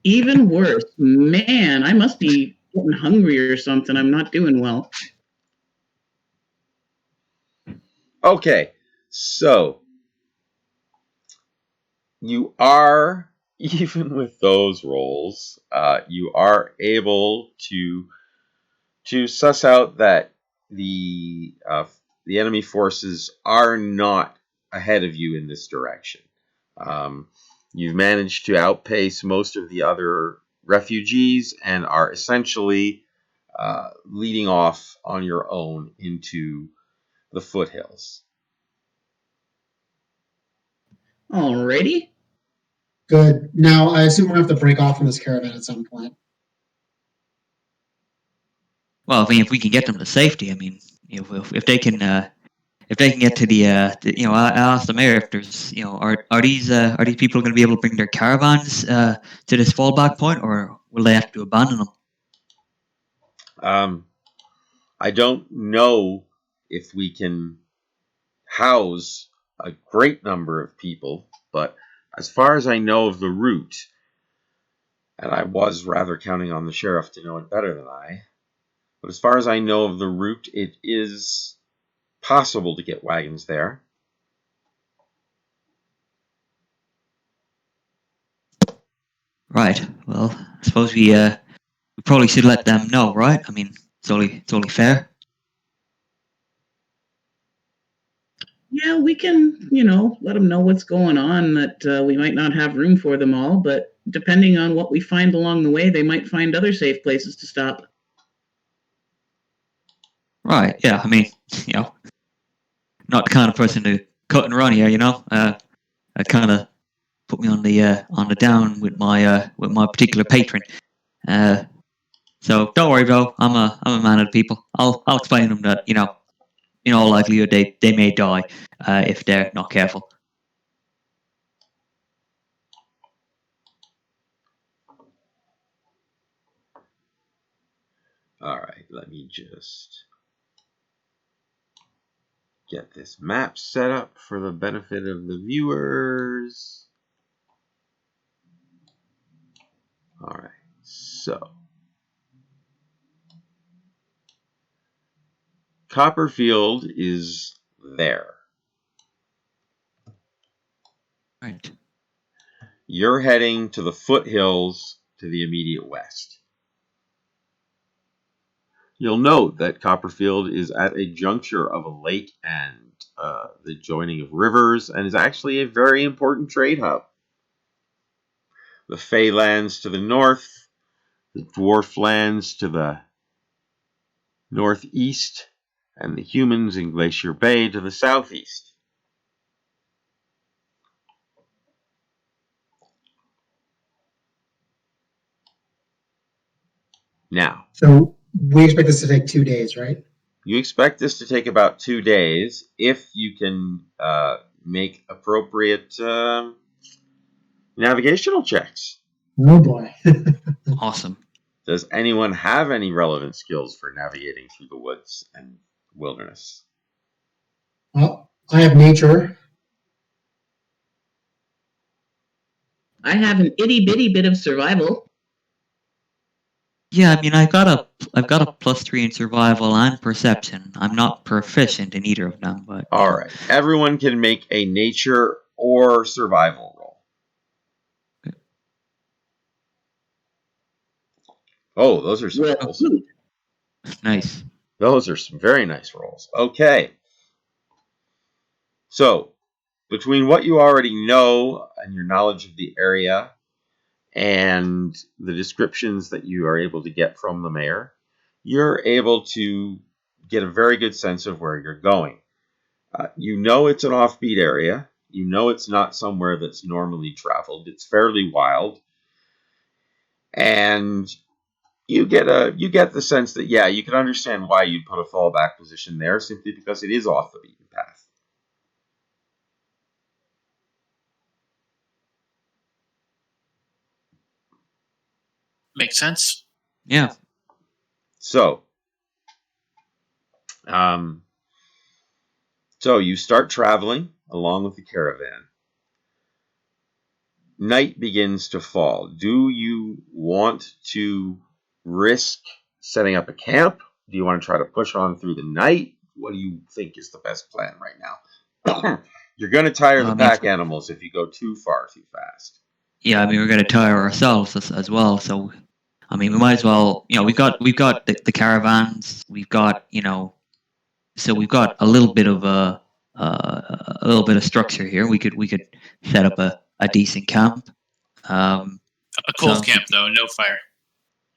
Even worse. Man, I must be getting hungry or something. I'm not doing well. Okay, so you are, even with those rolls, you are able to suss out that the enemy forces are not ahead of you in this direction. You've managed to outpace most of the other refugees and are essentially leading off on your own into the foothills. Alrighty. Good. Now, I assume we're going to have to break off from this caravan at some point. Well, I mean, if we can get them to safety, I mean, if they can get to I asked the mayor if there's, are these people going to be able to bring their caravans to this fallback point, or will they have to abandon them? I don't know if we can house a great number of people, but as far as I know of the route, and I was rather counting on the sheriff to know it better than I, but as far as I know of the route, it is possible to get wagons there. Right. Well, I suppose we probably should let them know, right? I mean, it's only fair. Yeah, we can, let them know what's going on, that we might not have room for them all, but depending on what we find along the way, they might find other safe places to stop. Right. Yeah. I mean, not the kind of person to cut and run here. It kind of put me on the down with my particular patron. So don't worry, bro. I'm a man of the people. I'll explain to them that in all likelihood they may die if they're not careful. All right, let me just get this map set up for the benefit of the viewers. So, Copperfield is there. Right. You're heading to the foothills to the immediate west. You'll note that Copperfield is at a juncture of a lake and the joining of rivers, and is actually a very important trade hub. The Fey lands to the north, the Dwarf lands to the northeast, and the humans in Glacier Bay to the southeast. Now, So we expect this to take 2 days, right? you expect this to take about 2 days if you can make appropriate navigational checks. Oh boy. Awesome. Does anyone have any relevant skills for navigating through the woods and wilderness? Well, I have nature. I have an itty bitty bit of survival. Yeah, I mean, I've got a +3 in survival and perception. I'm not proficient in either of them, but All right. Everyone can make a nature or survival roll. Okay. Oh, those are some Well, rolls. Nice. Those are some very nice rolls. Okay. So, between what you already know and your knowledge of the area and the descriptions that you are able to get from the mayor, you're able to get a very good sense of where you're going. You know it's an offbeat area. You know it's not somewhere that's normally traveled. It's fairly wild. And you get the sense that, yeah, you can understand why you'd put a fallback position there, simply because it is off the beaten path. Makes sense. Yeah. So you start traveling along with the caravan. Night begins to fall. Do you want to risk setting up a camp? Do you want to try to push on through the night? What do you think is the best plan right now? You're going to tire the pack animals if you go too far too fast. Yeah, I mean, we're going to tire ourselves as well. So, I mean, we might as well. We've got the caravans. We've got so we've got a little bit of structure here. We could set up a decent camp. A cold So- camp, though, no fire.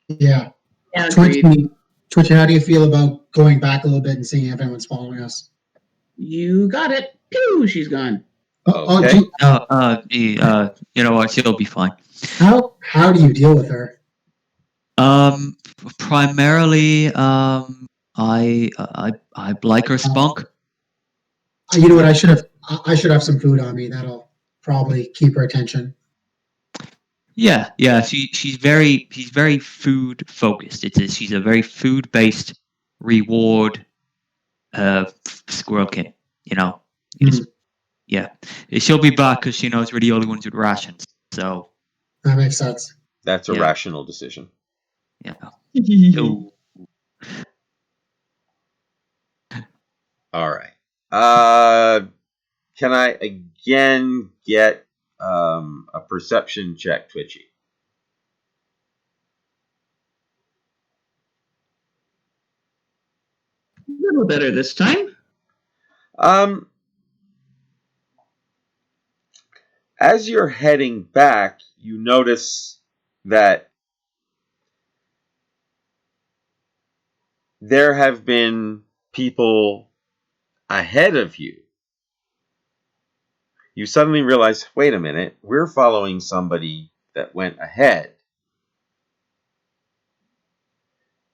Yeah. Yeah, agreed. Twitchy, how do you feel about going back a little bit and seeing if anyone's following us? You got it. Pew, she's gone. Okay. you know what? She'll be fine. How do you deal with her? Primarily, I like her spunk. You know what? I should have some food on me. That'll probably keep her attention. Yeah. She's very food focused. She's a very food based reward squirrelkin. Yeah. She'll be back because she knows we're the only ones with rations. So That makes sense. That's a Yeah. rational decision. yeah. All right. Can I again get a perception check, Twitchy? A little better this time. As you're heading back, you notice that there have been people ahead of you. You suddenly realize, wait a minute, we're following somebody that went ahead.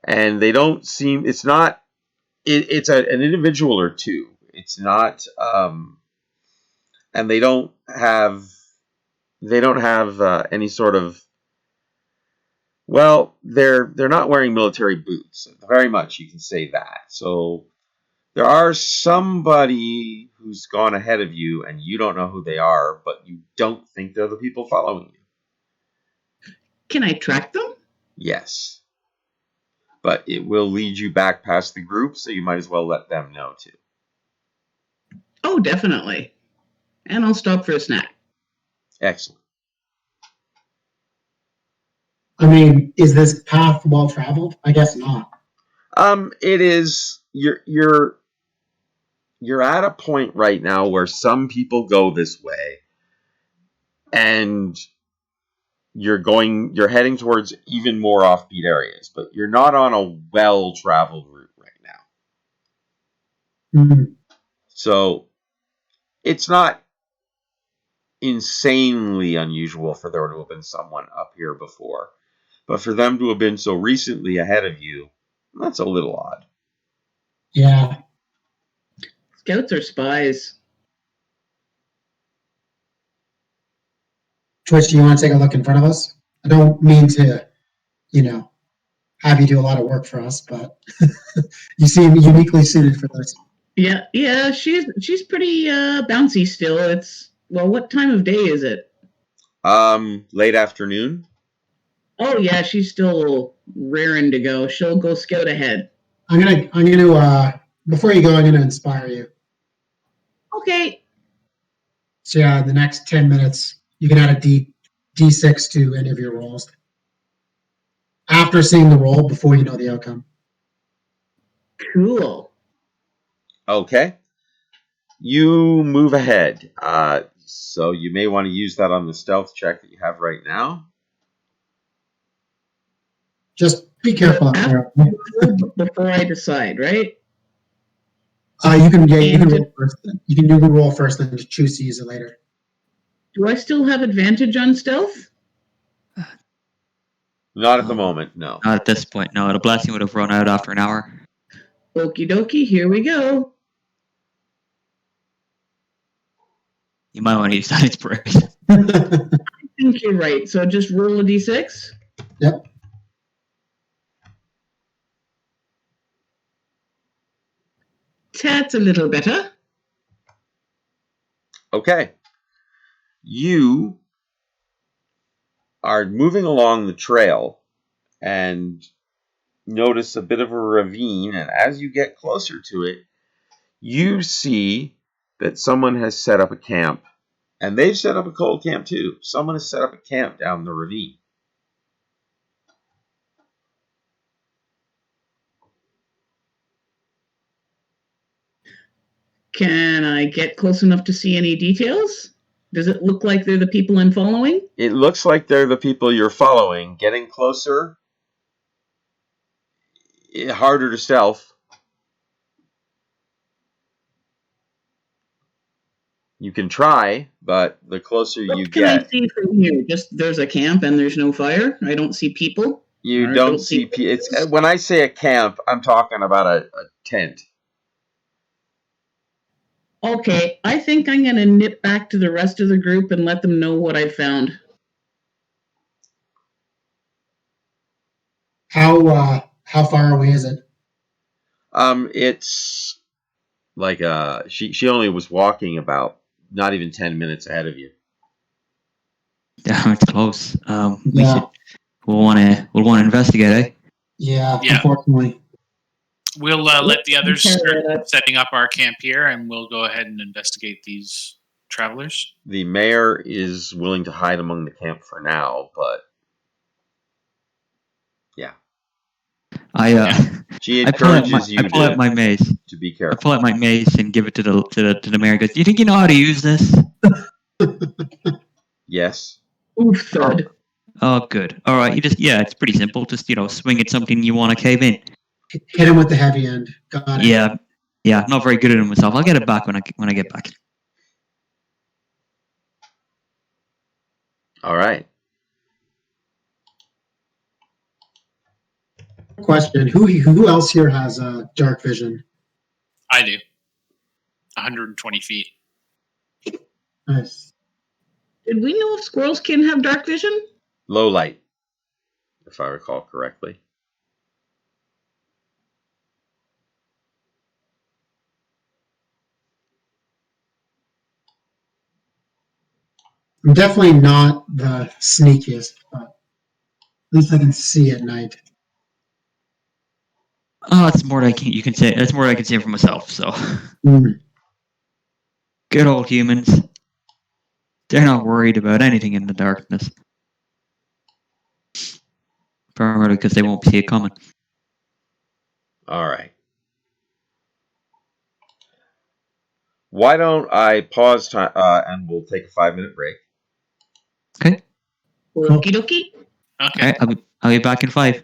And they don't seem, it's not, it's an individual or two. It's not, and they don't have any sort of, well, they're not wearing military boots. Very much, you can say that. So there are somebody who's gone ahead of you, and you don't know who they are, but you don't think they're the people following you. Can I track them? Yes. But it will lead you back past the group, so you might as well let them know too. Oh, definitely. And I'll stop for a snack. Excellent. I mean, is this path well traveled? I guess not. It is. You're at a point right now where some people go this way, and you're heading towards even more offbeat areas, but you're not on a well-traveled route right now. Mm-hmm. So it's not insanely unusual for there to have been someone up here before. But for them to have been so recently ahead of you, that's a little odd. Yeah. Scouts are spies. Twitch, do you want to take a look in front of us? I don't mean to, have you do a lot of work for us, but you seem uniquely suited for this. Yeah, she's pretty bouncy still. What time of day is it? Late afternoon. Oh yeah, she's still raring to go. She'll go scout ahead. I'm gonna before you go, I'm gonna inspire you. Okay. So yeah, in the next 10 minutes, you can add a D6 to any of your rolls. After seeing the roll, before you know the outcome. Cool. Okay. You move ahead. So you may want to use that on the stealth check that you have right now. Just be careful out there. Before I decide, right? You can roll first. You can do the roll first, and choose to use it later. Do I still have advantage on stealth? Not at the moment, no. Not at this point, no. The blessing would have run out after an hour. Okie dokie, here we go. You might want to use that inspiration. I think you're right. So just roll a d6? Yep. That's a little better. Okay. You are moving along the trail and notice a bit of a ravine, and as you get closer to it, you see that someone has set up a camp. And they've set up a cold camp too. Someone has set up a camp down the ravine. Can I get close enough to see any details? Does it look like they're the people I'm following? It looks like they're the people you're following. Getting closer, harder to stealth. You can try, but the closer you What can I get, see from here? Just there's a camp and there's no fire. I don't see people. you don't see. It's when I say a camp, I'm talking about a tent. Okay, I think I'm going to nip back to the rest of the group and let them know what I found. How far away is it? It's like she only was walking about not even 10 minutes ahead of you. Yeah, it's close. Yeah. We'll want to investigate, eh? Yeah, Yeah. unfortunately. We'll let the others start setting up our camp here, and we'll go ahead and investigate these travelers. The mayor is willing to hide among the camp for now, but yeah. She encourages you I pull out my mace. to be I careful. pull out my mace and give it to the mayor. Goes, do you think you know how to use this? Yes. Oof, thud. Oh, good. All right. It's pretty simple. Just swing at something you want to cave in. Hit him with the heavy end. Got it. Yeah. Not very good at it myself. I'll get it back when I get back. All right. Question: Who else here has dark vision? I do. 120 feet. Nice. Did we know if squirrels can have dark vision? Low light, if I recall correctly. I'm definitely not the sneakiest, but least I can see at night. Oh, that's more than you can say. That's more than I can say for myself. So, Mm. good old humans. They're not worried about anything in the darkness. Primarily because they won't see it coming. All right. Why don't I pause time and we'll take a 5-minute break. Okay. Okie dokie. Okay. All right. I'll be back in 5.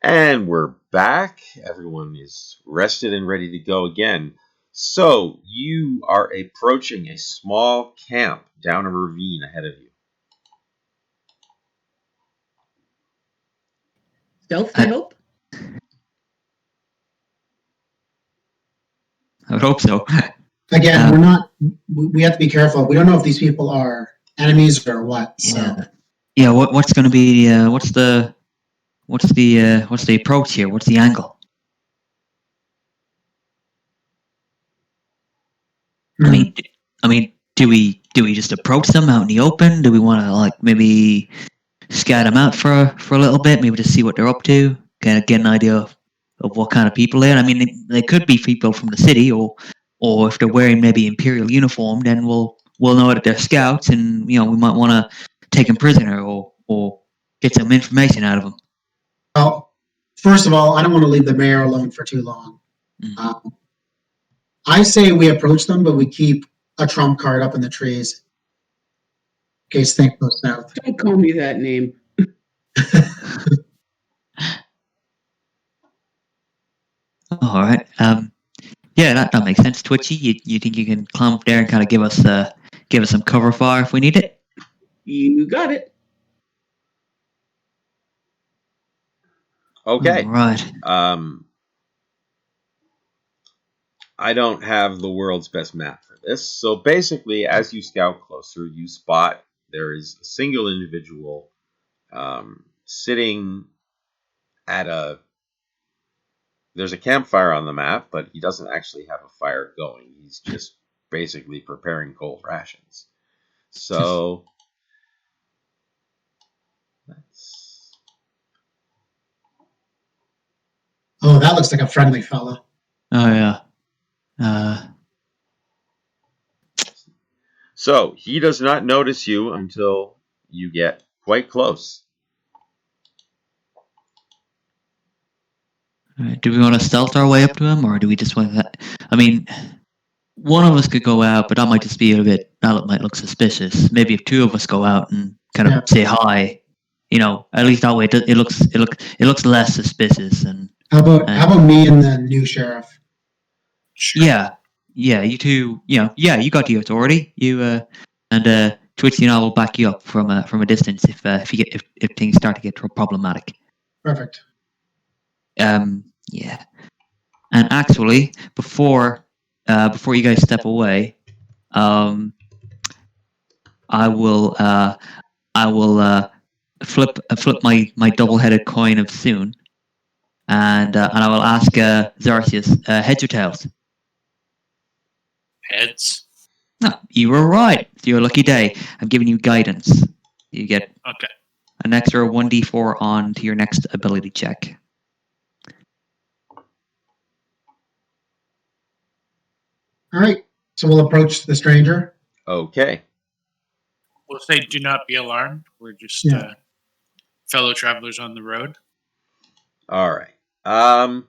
And we're back. Everyone is rested and ready to go again. So you are approaching a small camp down a ravine ahead of you. Stealth, I hope. I would hope so. Again, we're not. We have to be careful. We don't know if these people are enemies or what. So. Yeah. Yeah. What's going to be? What's the approach here? What's the angle? I mean, do we just approach them out in the open? Do we want to like maybe scout them out for a little bit? Maybe just see what they're up to, kind of get an idea of what kind of people they're. I mean, they could be people from the city, or if they're wearing maybe imperial uniform, then we'll know that they're scouts, and we might want to take them prisoner or get some information out of them. Well, first of all, I don't want to leave the mayor alone for too long. I say we approach them, but we keep a trump card up in the trees in case things go south. Don't call me that name. All right. Yeah, that makes sense. Twitchy, you think you can climb up there and kind of give us some cover fire if we need it? You got it. Okay. All right. I don't have the world's best map for this. So basically, as you scout closer, you spot there is a single individual sitting at there's a campfire on the map, but he doesn't actually have a fire going. He's just basically preparing cold rations. So Oh, that looks like a friendly fella. Oh yeah. So he does not notice you until you get quite close. Do we want to stealth our way up to him, or do we just want that? I mean, one of us could go out, but that might just be that might look suspicious. Maybe if two of us go out and kind of say hi, at least that way it looks less suspicious. And how about me and the new sheriff? Sure. Yeah, you two, you got the authority. You and Twitchy and I will back you up from a distance if things start to get problematic. Perfect. Yeah, and actually, before you guys step away, I will flip my double-headed coin of soon, and I will ask Zarcius, heads or tails. Heads. No, you were right. It's your lucky day. I'm giving you guidance. You get an extra 1d4 on to your next ability check. All right. So we'll approach the stranger. Okay. We'll say, do not be alarmed. We're just fellow travelers on the road. All right.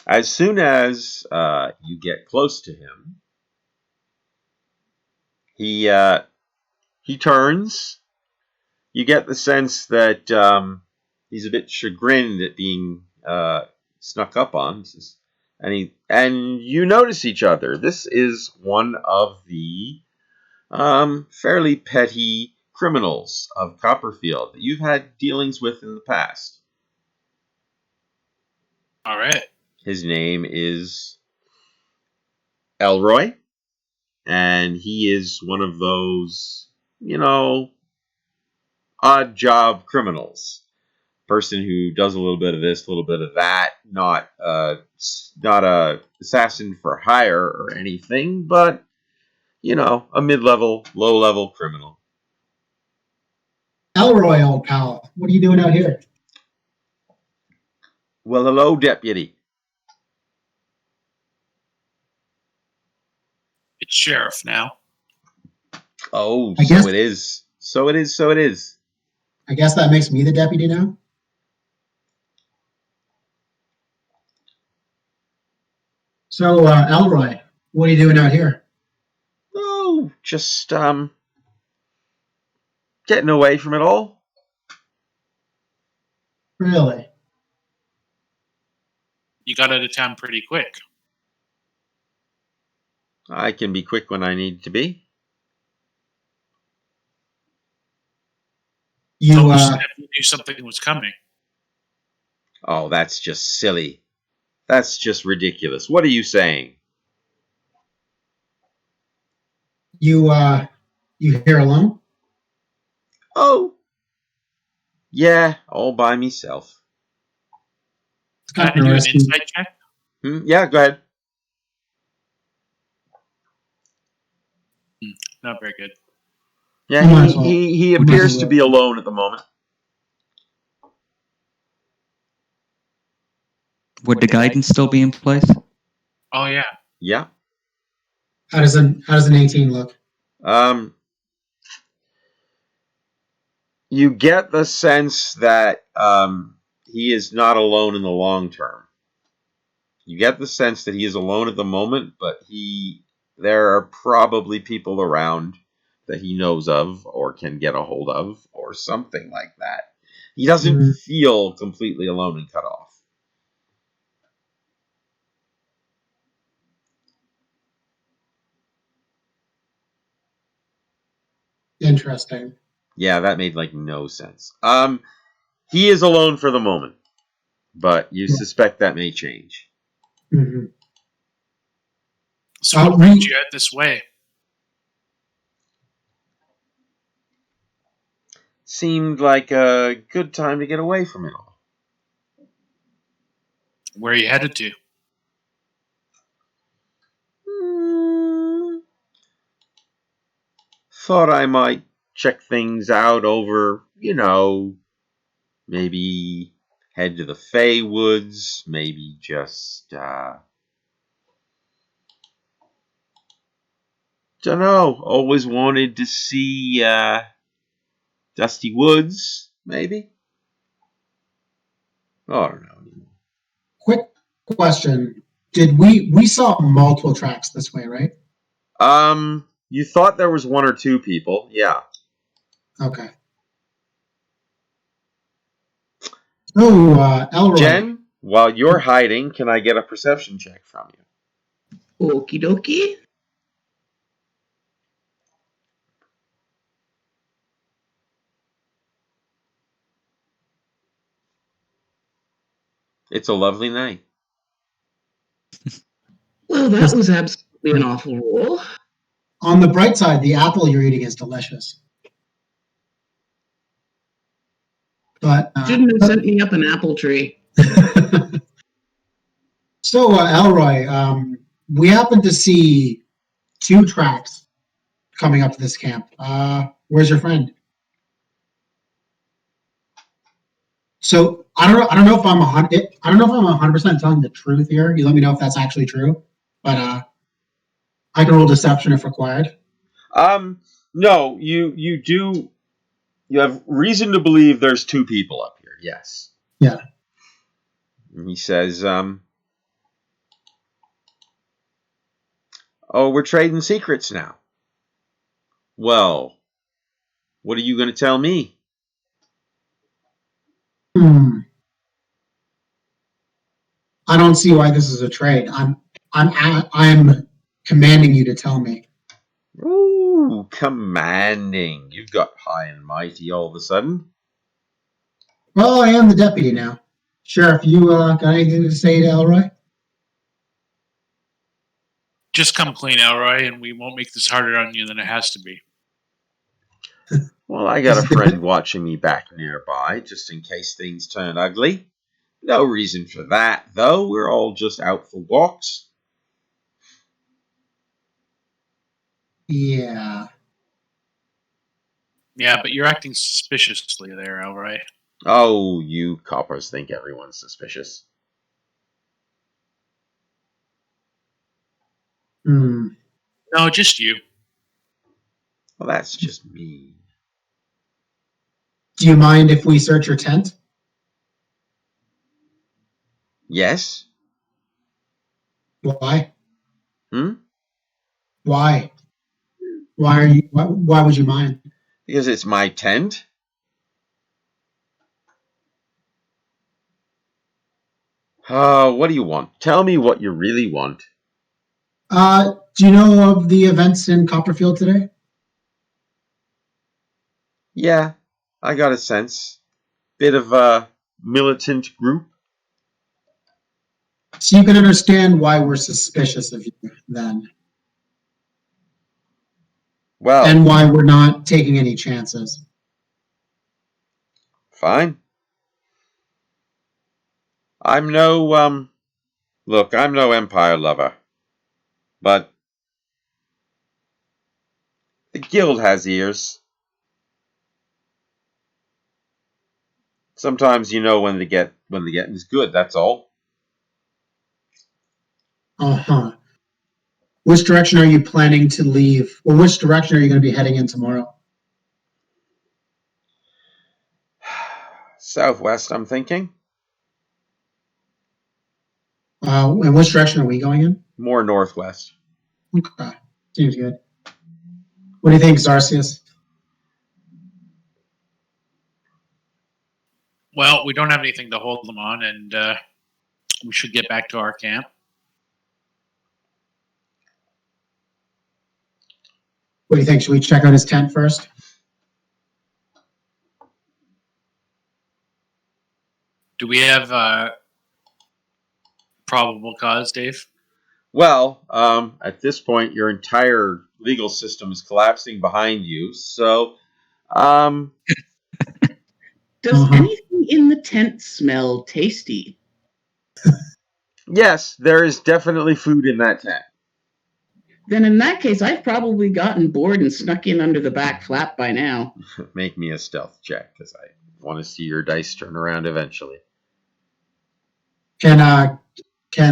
As soon as you get close to him, he turns. You get the sense that he's a bit chagrined at being snuck up on, and you notice each other. This is one of the fairly petty criminals of Copperfield that you've had dealings with in the past. All right. His name is Elroy, and he is one of those, odd job criminals. Person who does a little bit of this, a little bit of that. Not a assassin for hire or anything, but a mid-level, low-level criminal. Elroy, old pal, what are you doing out here? Well, hello, deputy. It's sheriff now. Oh, I so guess- it is. So it is. So it is. I guess that makes me the deputy now. So, Elroy, what are you doing out here? Oh, just getting away from it all. Really? You got out of town pretty quick. I can be quick when I need to be. You, Almost if you knew something was coming. Oh, that's just silly. That's just ridiculous. What are you saying? you here alone? Oh, yeah, all by myself. It's Can kind I of do an risky. insight check? Yeah, go ahead. Not very good. Yeah, Might he, as well. he Might appears as to well. be alone at the moment. Would the guidance still be in place? Oh yeah. Yeah. How does an 18 look? You get the sense that he is not alone in the long term. You get the sense that he is alone at the moment, but there are probably people around that he knows of or can get a hold of or something like that. He doesn't feel completely alone and cut off. Interesting. Yeah, that made like no sense. He is alone for the moment, but you suspect that may change. Mm-hmm. So what brings you out this way? Seemed like a good time to get away from it all. Where are you headed to? Thought I might check things out over, maybe head to the Fey Woods, maybe just, dunno, always wanted to see, Dusty Woods, maybe? Oh, I don't know anymore. Quick question. Did we saw multiple tracks this way, right? You thought there was one or two people, yeah. Okay. So, Elroy. Jen, while you're hiding, can I get a perception check from you? Okie dokie. It's a lovely night. Well, that was absolutely an awful roll. On the bright side, the apple you're eating is delicious. But Shouldn't have sent me up an apple tree. So, Elroy, we happen to see two tracks coming up to this camp. Where's your friend? So I don't know if I'm 100% telling the truth here. You let me know if that's actually true. But I can roll deception if required. No, you have reason to believe there's two people up here, yes. Yeah. And he says, oh, we're trading secrets now. Well, what are you going to tell me? I don't see why this is a trade. I'm commanding you to tell me. Ooh, commanding. You got high and mighty all of a sudden. Well, I am the deputy now. Sheriff, you got anything to say to Elroy? Just come clean, Elroy, and we won't make this harder on you than it has to be. Well, I got a friend watching me back nearby, just in case things turn ugly. No reason for that, though. We're all just out for walks. Yeah. Yeah, but you're acting suspiciously there, Elroy. Oh, you coppers think everyone's suspicious. Hmm. No, just you. Well, that's just me. Do you mind if we search your tent? Yes? Why? Hmm? Why? Why are you? Why would you mind? Because it's my tent? What do you want? Tell me what you really want. Do you know of the events in Copperfield today? Yeah, I got a sense. Bit of a militant group. So you can understand why we're suspicious of you then, Well, and why we're not taking any chances. fine. I'm no, look, I'm no empire lover. But the guild has ears. Sometimes you know when the getting's good, that's all. Uh-huh. Which direction are you planning to leave? Or which direction are you going to be heading in tomorrow? Southwest, I'm thinking. And which direction are we going in? More northwest. Okay. Seems good. What do you think, Zarcius? Well, we don't have anything to hold them on, and we should get back to our camp. What do you think? Should we check out his tent first? Do we have probable cause, Dave? Well, at this point, your entire legal system is collapsing behind you. So, Does anything in the tent smell tasty? yes, there is definitely food in that tent. Then in that case, I've probably gotten bored and snuck in under the back flap by now. Make me a stealth check because I want to see your dice turn around eventually. Can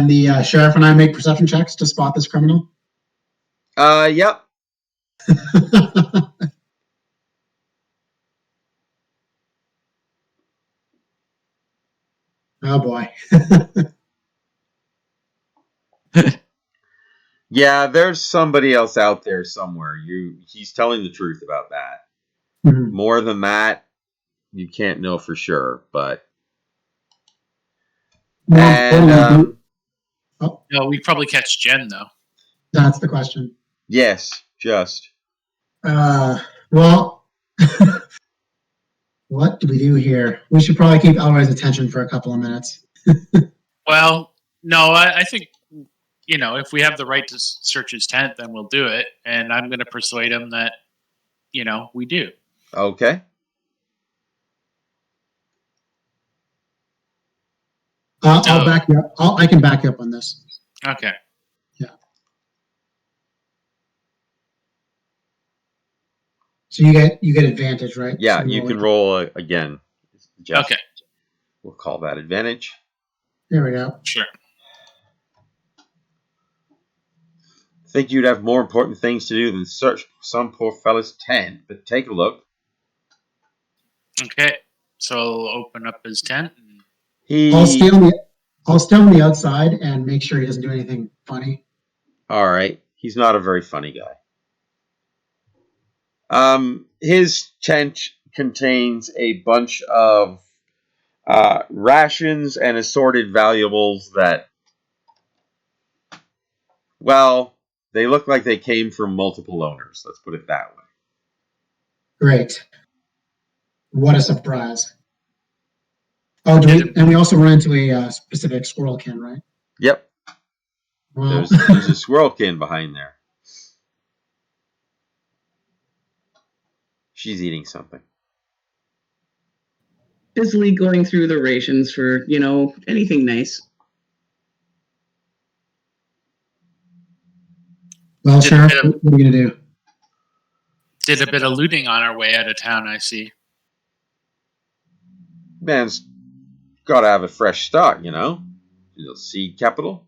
the sheriff and I make perception checks to spot this criminal? Yep. Oh boy. Yeah, there's somebody else out there somewhere. He's telling the truth about that. Mhm. More than that, you can't know for sure, but More and importantly, No, we probably catch Jen though. that's the question. yes, just Well, what do we do here? We should probably keep Elroy's attention for a couple of minutes. Well, no, I think if we have the right to search his tent, then we'll do it. And I'm going to persuade him that we do. okay. I'll back you up. I can back you up on this. Okay. Yeah. So you get advantage, right? Yeah, So you can roll again. Jeff. Okay. We'll call that advantage. There we go. Sure. Think you'd have more important things to do than search some poor fella's tent, but take a look. Okay. So I'll open up his tent. I'll stay on the outside and make sure he doesn't do anything funny. All right. He's not a very funny guy. His tent contains a bunch of rations and assorted valuables that, well, they look like they came from multiple owners. Let's put it that way. Great. What a surprise. Oh, and we also run into a specific squirrel kin, right? Yep. Well, There's a squirrel kin behind there. She's eating something. Busily going through the rations for, anything nice. Well, Sheriff, what are you going to do? Did a bit of looting on our way out of town, I see. Man's got to have a fresh start, you know. Little seed capital.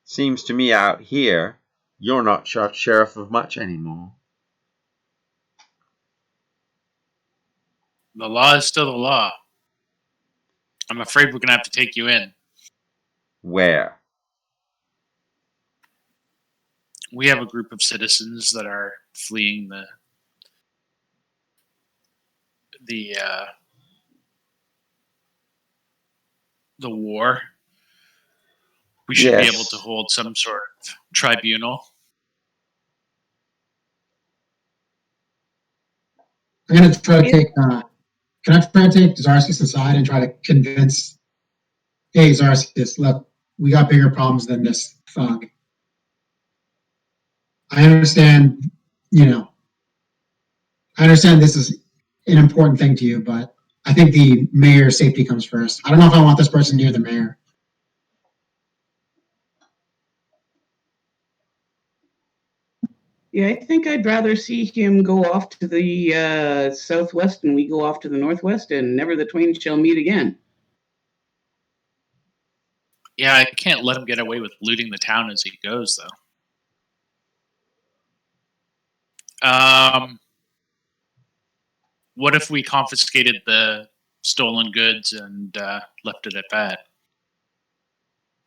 Seems to me out here, you're not sheriff of much anymore. The law is still the law. I'm afraid we're going to have to take you in. Where? We have a group of citizens that are fleeing the war. We should be able to hold some sort of tribunal. I'm gonna try to take. Can I try to take Zarsis aside and try to convince? Hey, Zarsis, look, we got bigger problems than this thug. I understand. I understand this is an important thing to you, but I think the mayor's safety comes first. I don't know if I want this person near the mayor. Yeah, I think I'd rather see him go off to the southwest and we go off to the northwest, and never the twain shall meet again. Yeah, I can't let him get away with looting the town as he goes, though. What if we confiscated the stolen goods and left it at that?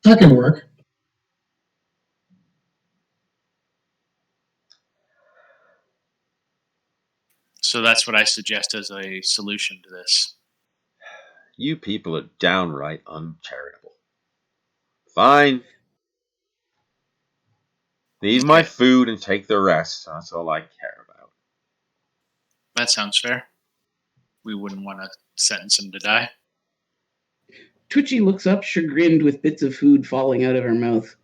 That can work. So that's what I suggest as a solution to this. You people are downright uncharitable. Fine. Leave my food and take the rest. That's all I care about. That sounds fair. We wouldn't want to sentence him to die. Twitchy looks up, chagrined with bits of food falling out of her mouth.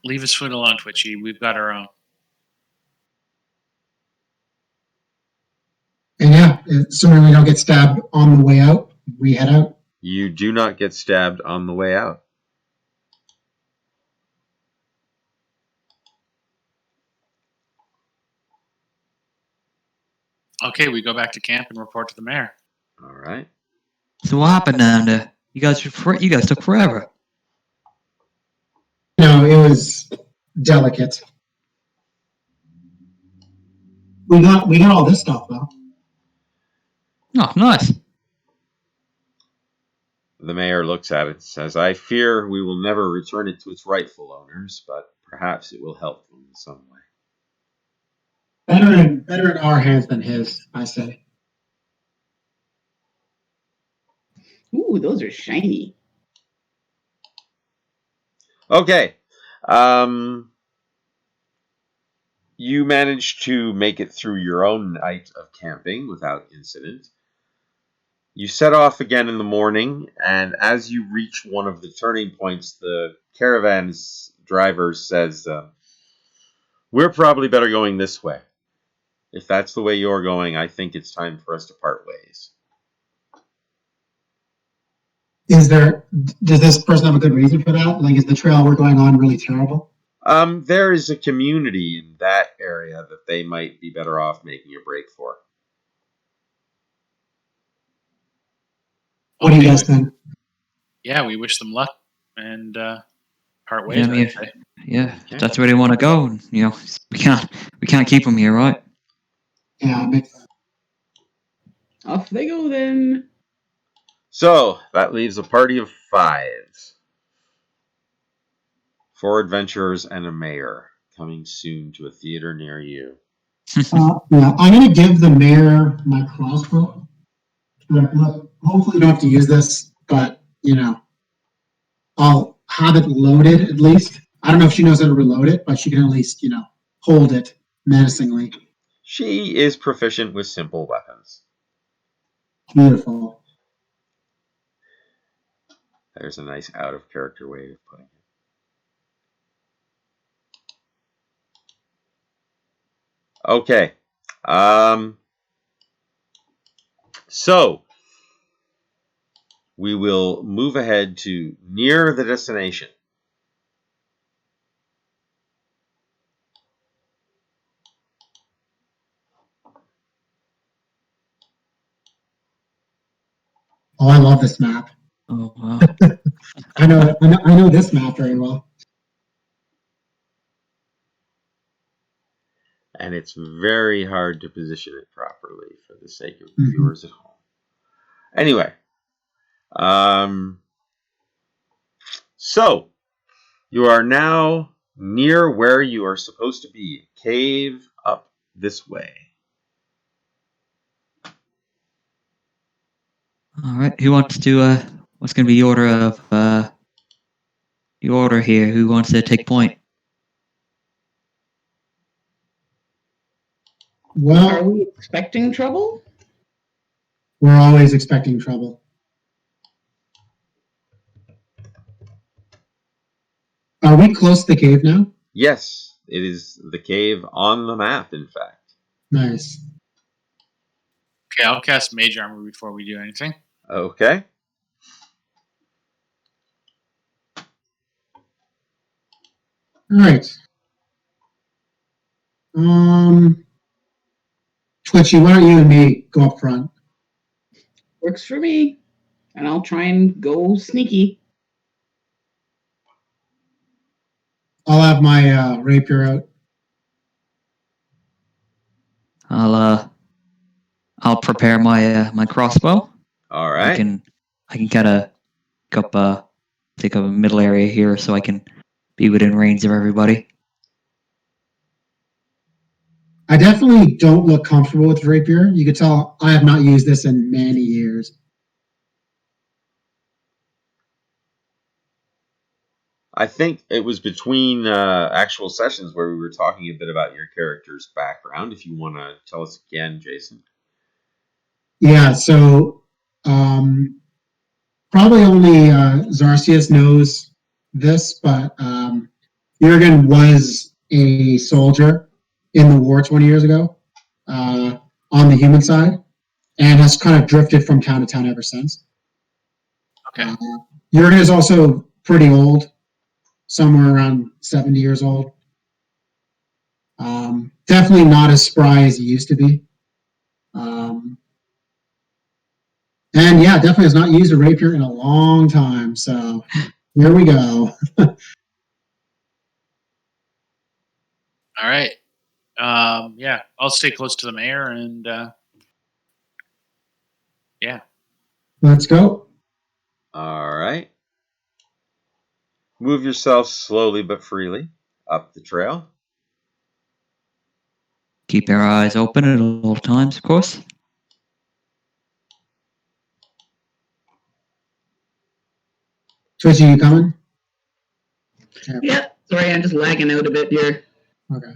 Leave his food alone, Twitchy. We've got our own. And yeah, assuming we don't get stabbed on the way out, we head out. You do not get stabbed on the way out. Okay, we go back to camp and report to the mayor. All right. So what happened down there? You guys took forever. No, it was delicate. We got all this stuff though. Oh, nice. The mayor looks at it and says, I fear we will never return it to its rightful owners, but perhaps it will help them in some way. Better in our hands than his, I say. Ooh, those are shiny. Okay. You managed to make it through your own night of camping without incident. You set off again in the morning, and as you reach one of the turning points, the caravan's driver says, we're probably better going this way. If that's the way you're going, I think it's time for us to part ways. Does this person have a good reason for that? Like, is the trail we're going on really terrible? There is a community in that area that they might be better off making a break for. What do you guys think? Yeah, we wish them luck and part ways. Yeah, if that's where they want to go. We can't keep them here, right? Yeah, it makes sense. Off they go then. So that leaves a party of 5. 4 adventurers and a mayor coming soon to a theater near you. Yeah, I'm gonna give the mayor my crossbow. Look, hopefully you don't have to use this, but I'll have it loaded at least. I don't know if she knows how to reload it, but she can at least, hold it menacingly. She is proficient with simple weapons. Beautiful. There's a nice out-of-character way of putting it. Okay. So, we will move ahead to near the destination. Oh, I love this map. Oh wow. I know this map very well. And it's very hard to position it properly for the sake of Mhm. viewers at home. Anyway, so you are now near where you are supposed to be. Cave up this way. All right. Who wants to? What's going to be the order of the order here? Who wants to take point? Are Well, we expecting trouble? we're always expecting trouble. Are we close to the cave now? Yes, it is the cave on the map, in fact. Nice. Okay, I'll cast Mage Armor before we do anything. Okay. All right. Twitchy, why don't you and me go up front? Works for me. And I'll try and go sneaky. I'll have my rapier out. I'll prepare my crossbow. All right. I can kind of take up a middle area here so I can be within range of everybody. I definitely don't look comfortable with rapier. You could tell I have not used this in many years. I think it was between actual sessions where we were talking a bit about your character's background. If you want to tell us again, Jason. Yeah, so probably only Zarcius knows this, but Jurgen was a soldier in the war 20 years ago on the human side and has kind of drifted from town to town ever since. Okay. Jurgen is also pretty old, somewhere around 70 years old. Definitely not as spry as he used to be. And yeah, definitely has not used a rapier in a long time. So here we go. All right. Yeah, I'll stay close to the mayor and yeah. Let's go. All right. Move yourself slowly but freely up the trail. Keep your eyes open at all times, of course. Twitchy, you coming? Yeah, sorry, I'm just lagging out a bit here. Okay.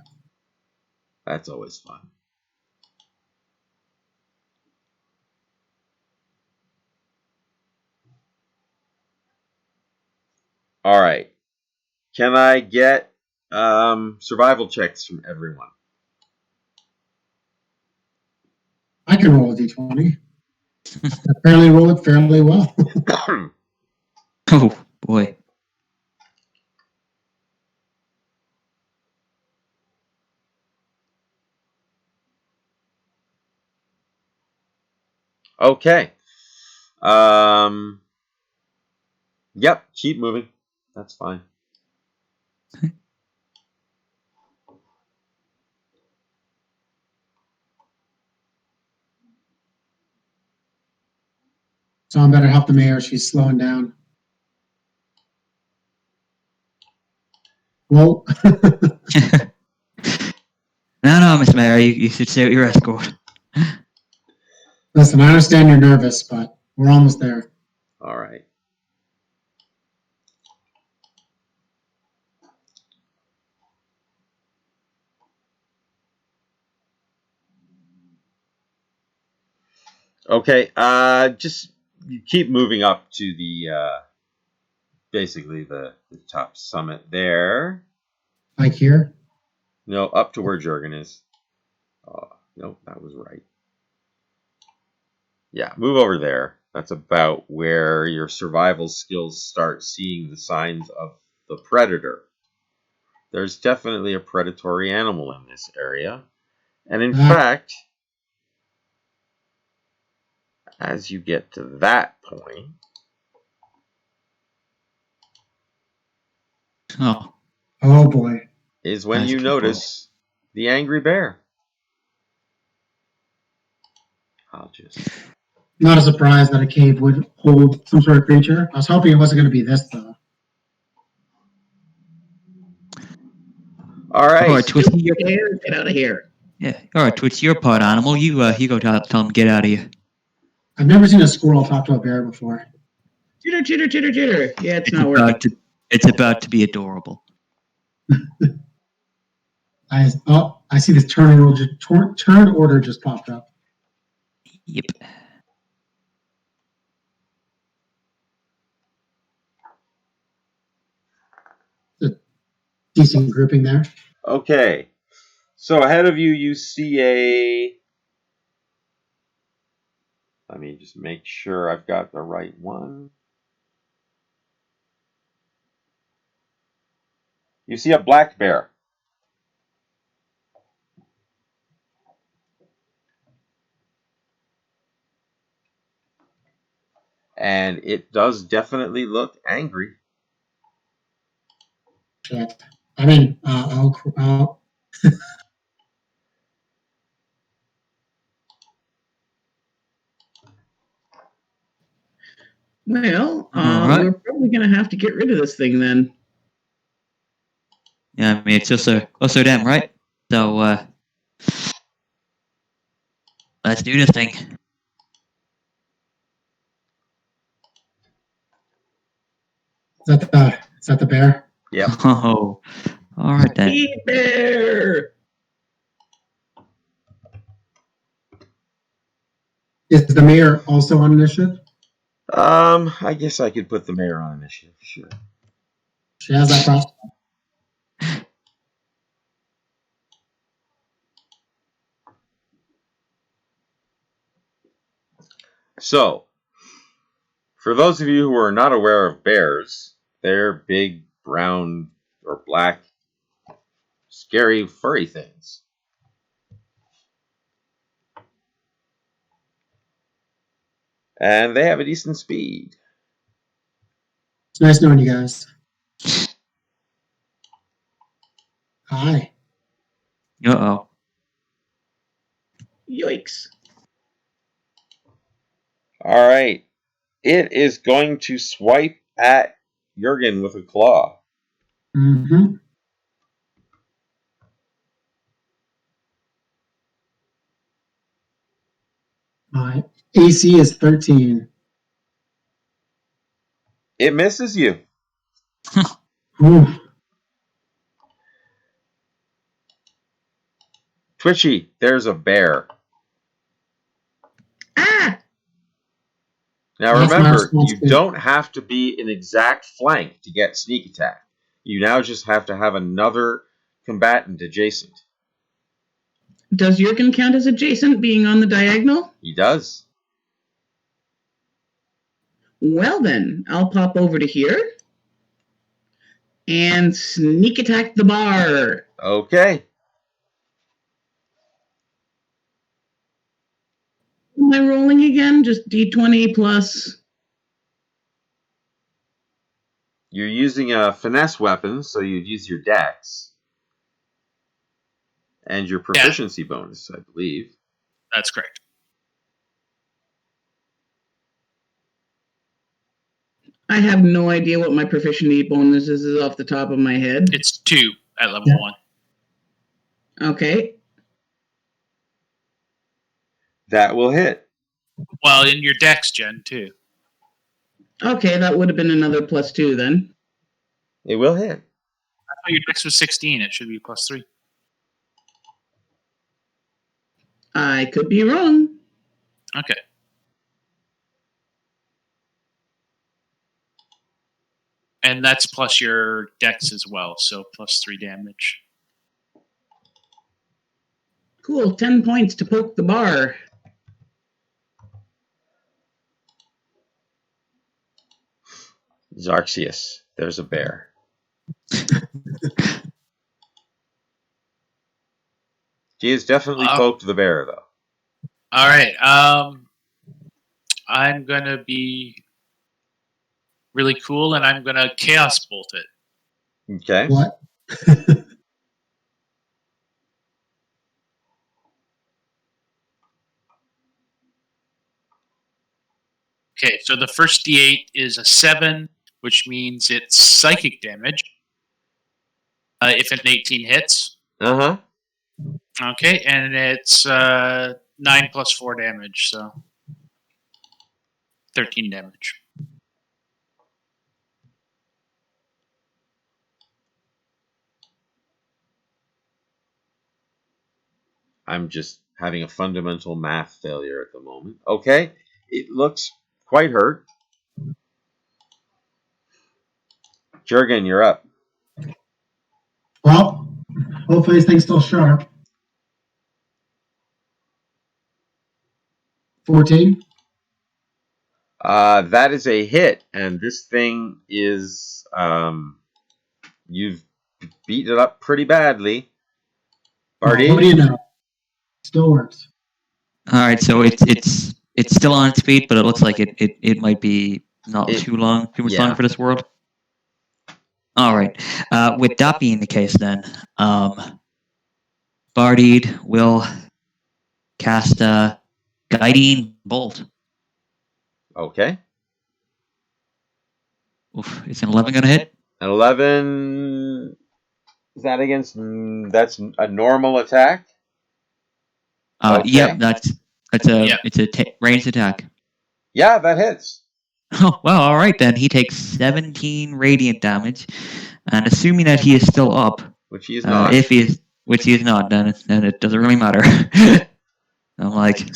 That's always fun. All right. Can I get survival checks from everyone? I can roll a d20. Apparently roll it fairly well. Oh boy. Okay. Yep, keep moving. That's fine. So I'm better help the mayor. She's slowing down. Well, No, Miss Mayor, you should stay with your escort. listen, I understand you're nervous, but we're almost there. All right. Okay. Just you keep moving up to the basically the top summit there. Like here? No, up to where Jurgen is. No, that was right. Yeah, move over there. That's about where your survival skills start seeing the signs of the predator. There's definitely a predatory animal in this area. And in fact, as you get to that point, oh boy, is when you notice the angry bear. I'll just... Not a surprise that a cave would hold some sort of creature. I was hoping it wasn't going to be this, though. All right. All right, Twitch, get out of here. Yeah. All right, Twitch, you're part animal. You go tell him get out of here. I've never seen a squirrel talk to a bear before. Chitter, chitter, chitter, chitter. Yeah, it's not working. It's about to be adorable. I see this turn order just popped up. Yep. A decent grouping there. Okay. So ahead of you, you see a... Let me just make sure I've got the right one. You see a black bear. And it does definitely look angry. Shit. I mean, Well, right. we're probably going to have to get rid of this thing then. Yeah, I mean, it's also them, right? So, let's do this thing. Is that the bear? Yep. Oh, all right then. Eat bear! Is the mayor also on initiative? I guess I could put the mayor on initiative, sure. She has that problem. So, for those of you who are not aware of bears, they're big, brown, or black, scary, furry things. And they have a decent speed. It's nice knowing you guys. Hi. Uh-oh. Yikes. All right. It is going to swipe at Jurgen with a claw. Mm-hmm. My AC is 13. It misses you. Ooh. Twitchy, there's a bear. Ah! Now That's remember, you don't have to be an exact flank to get sneak attack. You now just have to have another combatant adjacent. Does Jurgen count as adjacent, being on the diagonal? He does. Well then, I'll pop over to here and sneak attack the bar. Okay. Am I rolling again? Just d20 plus... You're using a finesse weapon, so you'd use your dex. And your proficiency bonus, I believe. That's correct. I have no idea what my proficiency bonus is off the top of my head. It's 2 at level 1. Okay. That will hit. Well, in your dex, Jen, too. Okay, that would have been another +2 then. It will hit. I thought your dex was 16. It should be +3. I could be wrong. Okay. And that's plus your dex as well, so +3 damage. Cool, 10 points to poke the bar. Xarxius, there's a bear. She has definitely poked the bear, though. All right. I'm gonna be really cool, and I'm gonna chaos bolt it. Okay. What? Okay, so the first D8 is a 7, which means it's psychic damage. If an 18 hits. Uh-huh. Okay, and it's 9 plus 4 damage, so 13 damage. I'm just having a fundamental math failure at the moment. Okay. It looks quite hurt. Jurgen, you're up. Well, hopefully this thing's still sharp. 14. That is a hit, and this thing is you've beat it up pretty badly. Bardi? What do you know? Still works. All right, so it's still on its feet, but it looks like it might be not too much long for this world. All right. With that being the case, then, Bardied will cast a guiding bolt. Okay. Oof, is an 11 going to hit? An 11. Is that against? That's a normal attack. Okay. Yep, it's a ranged attack. Yeah, that hits. Oh, well, all right then. He takes 17 radiant damage, and assuming that he is still up, which he is not. Which he is not, then it doesn't really matter. I'm like,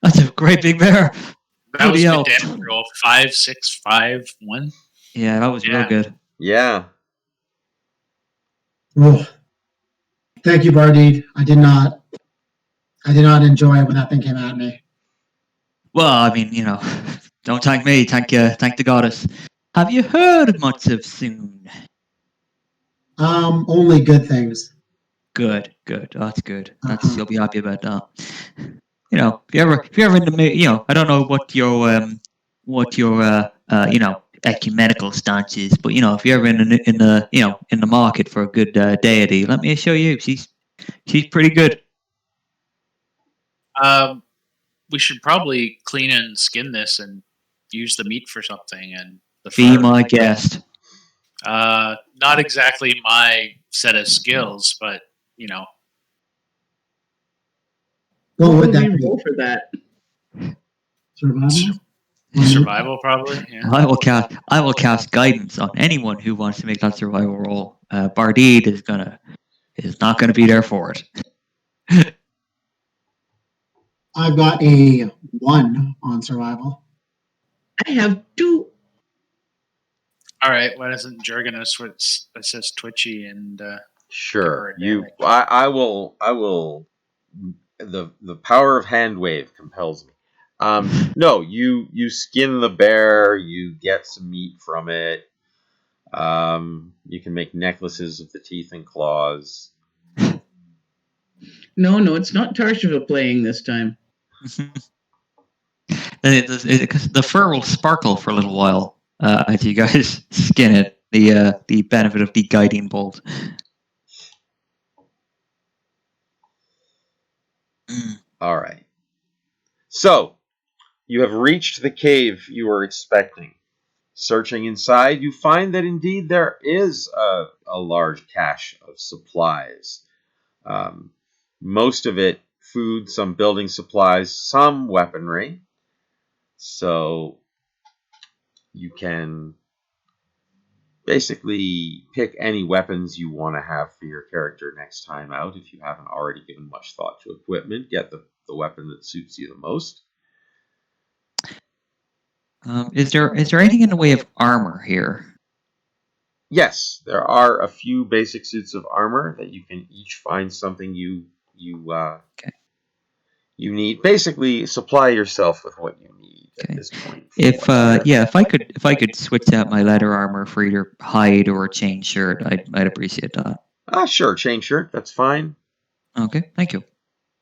that's a great big bear. That was a good damage roll. 5, 6, 5, 1. Yeah, that was real good. Yeah. Oh, thank you, Bardi. I did not enjoy it when that thing came at me. Well, I mean, don't thank me, thank the goddess. Have you heard much of Soon? Only good things. Good. Oh, that's good. You'll be happy about that. If you're ever in the, I don't know what your ecumenical stance is, but if you're ever in the market for a good deity, let me show you. She's pretty good. We should probably clean and skin this and use the meat for something. And be my guest. Not exactly my set of skills, but What would that roll for that? Survival? Survival, probably. Yeah. I will cast guidance on anyone who wants to make that survival roll. Bardide is not gonna be there for it. I've got a 1 on survival. I have 2. All right. Why doesn't Jurgen know what says twitchy and? Sure. I will. The power of hand wave compels me. No, you skin the bear. You get some meat from it. You can make necklaces of the teeth and claws. No, it's not Tarshiva playing this time. The fur will sparkle for a little while as you guys skin it. The benefit of the guiding bolt. All right. So you have reached the cave you were expecting. Searching inside, you find that indeed there is a large cache of supplies. Most of it food, some building supplies, some weaponry. So you can basically pick any weapons you want to have for your character next time out. If you haven't already given much thought to equipment, get the weapon that suits you the most. Is there anything in the way of armor here? Yes, there are a few basic suits of armor that you can each find something you need. Basically, supply yourself with what you need. at this point. If if I could switch out my leather armor for either hide or a chain shirt, I'd appreciate that. Sure, chain shirt, that's fine. Okay, thank you.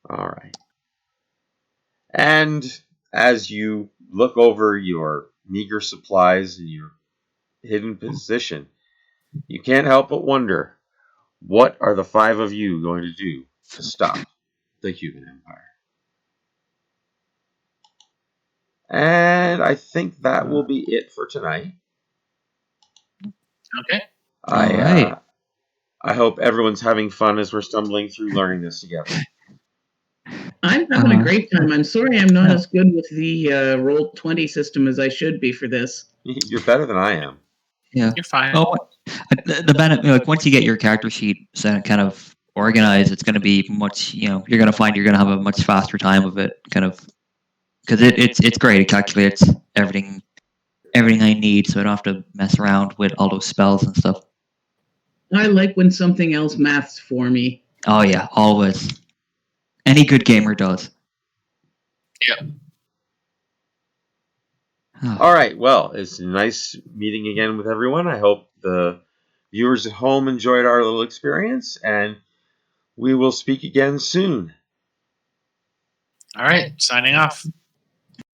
All right. And as you look over your meager supplies and your hidden position, you can't help but wonder, what are the five of you going to do to stop the human empire? And I think that will be it for tonight. Okay. I hope everyone's having fun as we're stumbling through learning this together. I'm having a great time. I'm sorry I'm not as good with the Roll20 system as I should be for this. You're better than I am. Yeah, You're fine. Oh, the benefit, like once you get your character sheet kind of organized, it's going to be much. You're going to find you're going to have a much faster time of it, kind of, because it's great. It calculates everything I need, so I don't have to mess around with all those spells and stuff. I like when something else maths for me. Oh yeah, always. Any good gamer does. Yep. All right. Well, it's nice meeting again with everyone. I hope the viewers at home enjoyed our little experience, and we will speak again soon. All right. Signing off.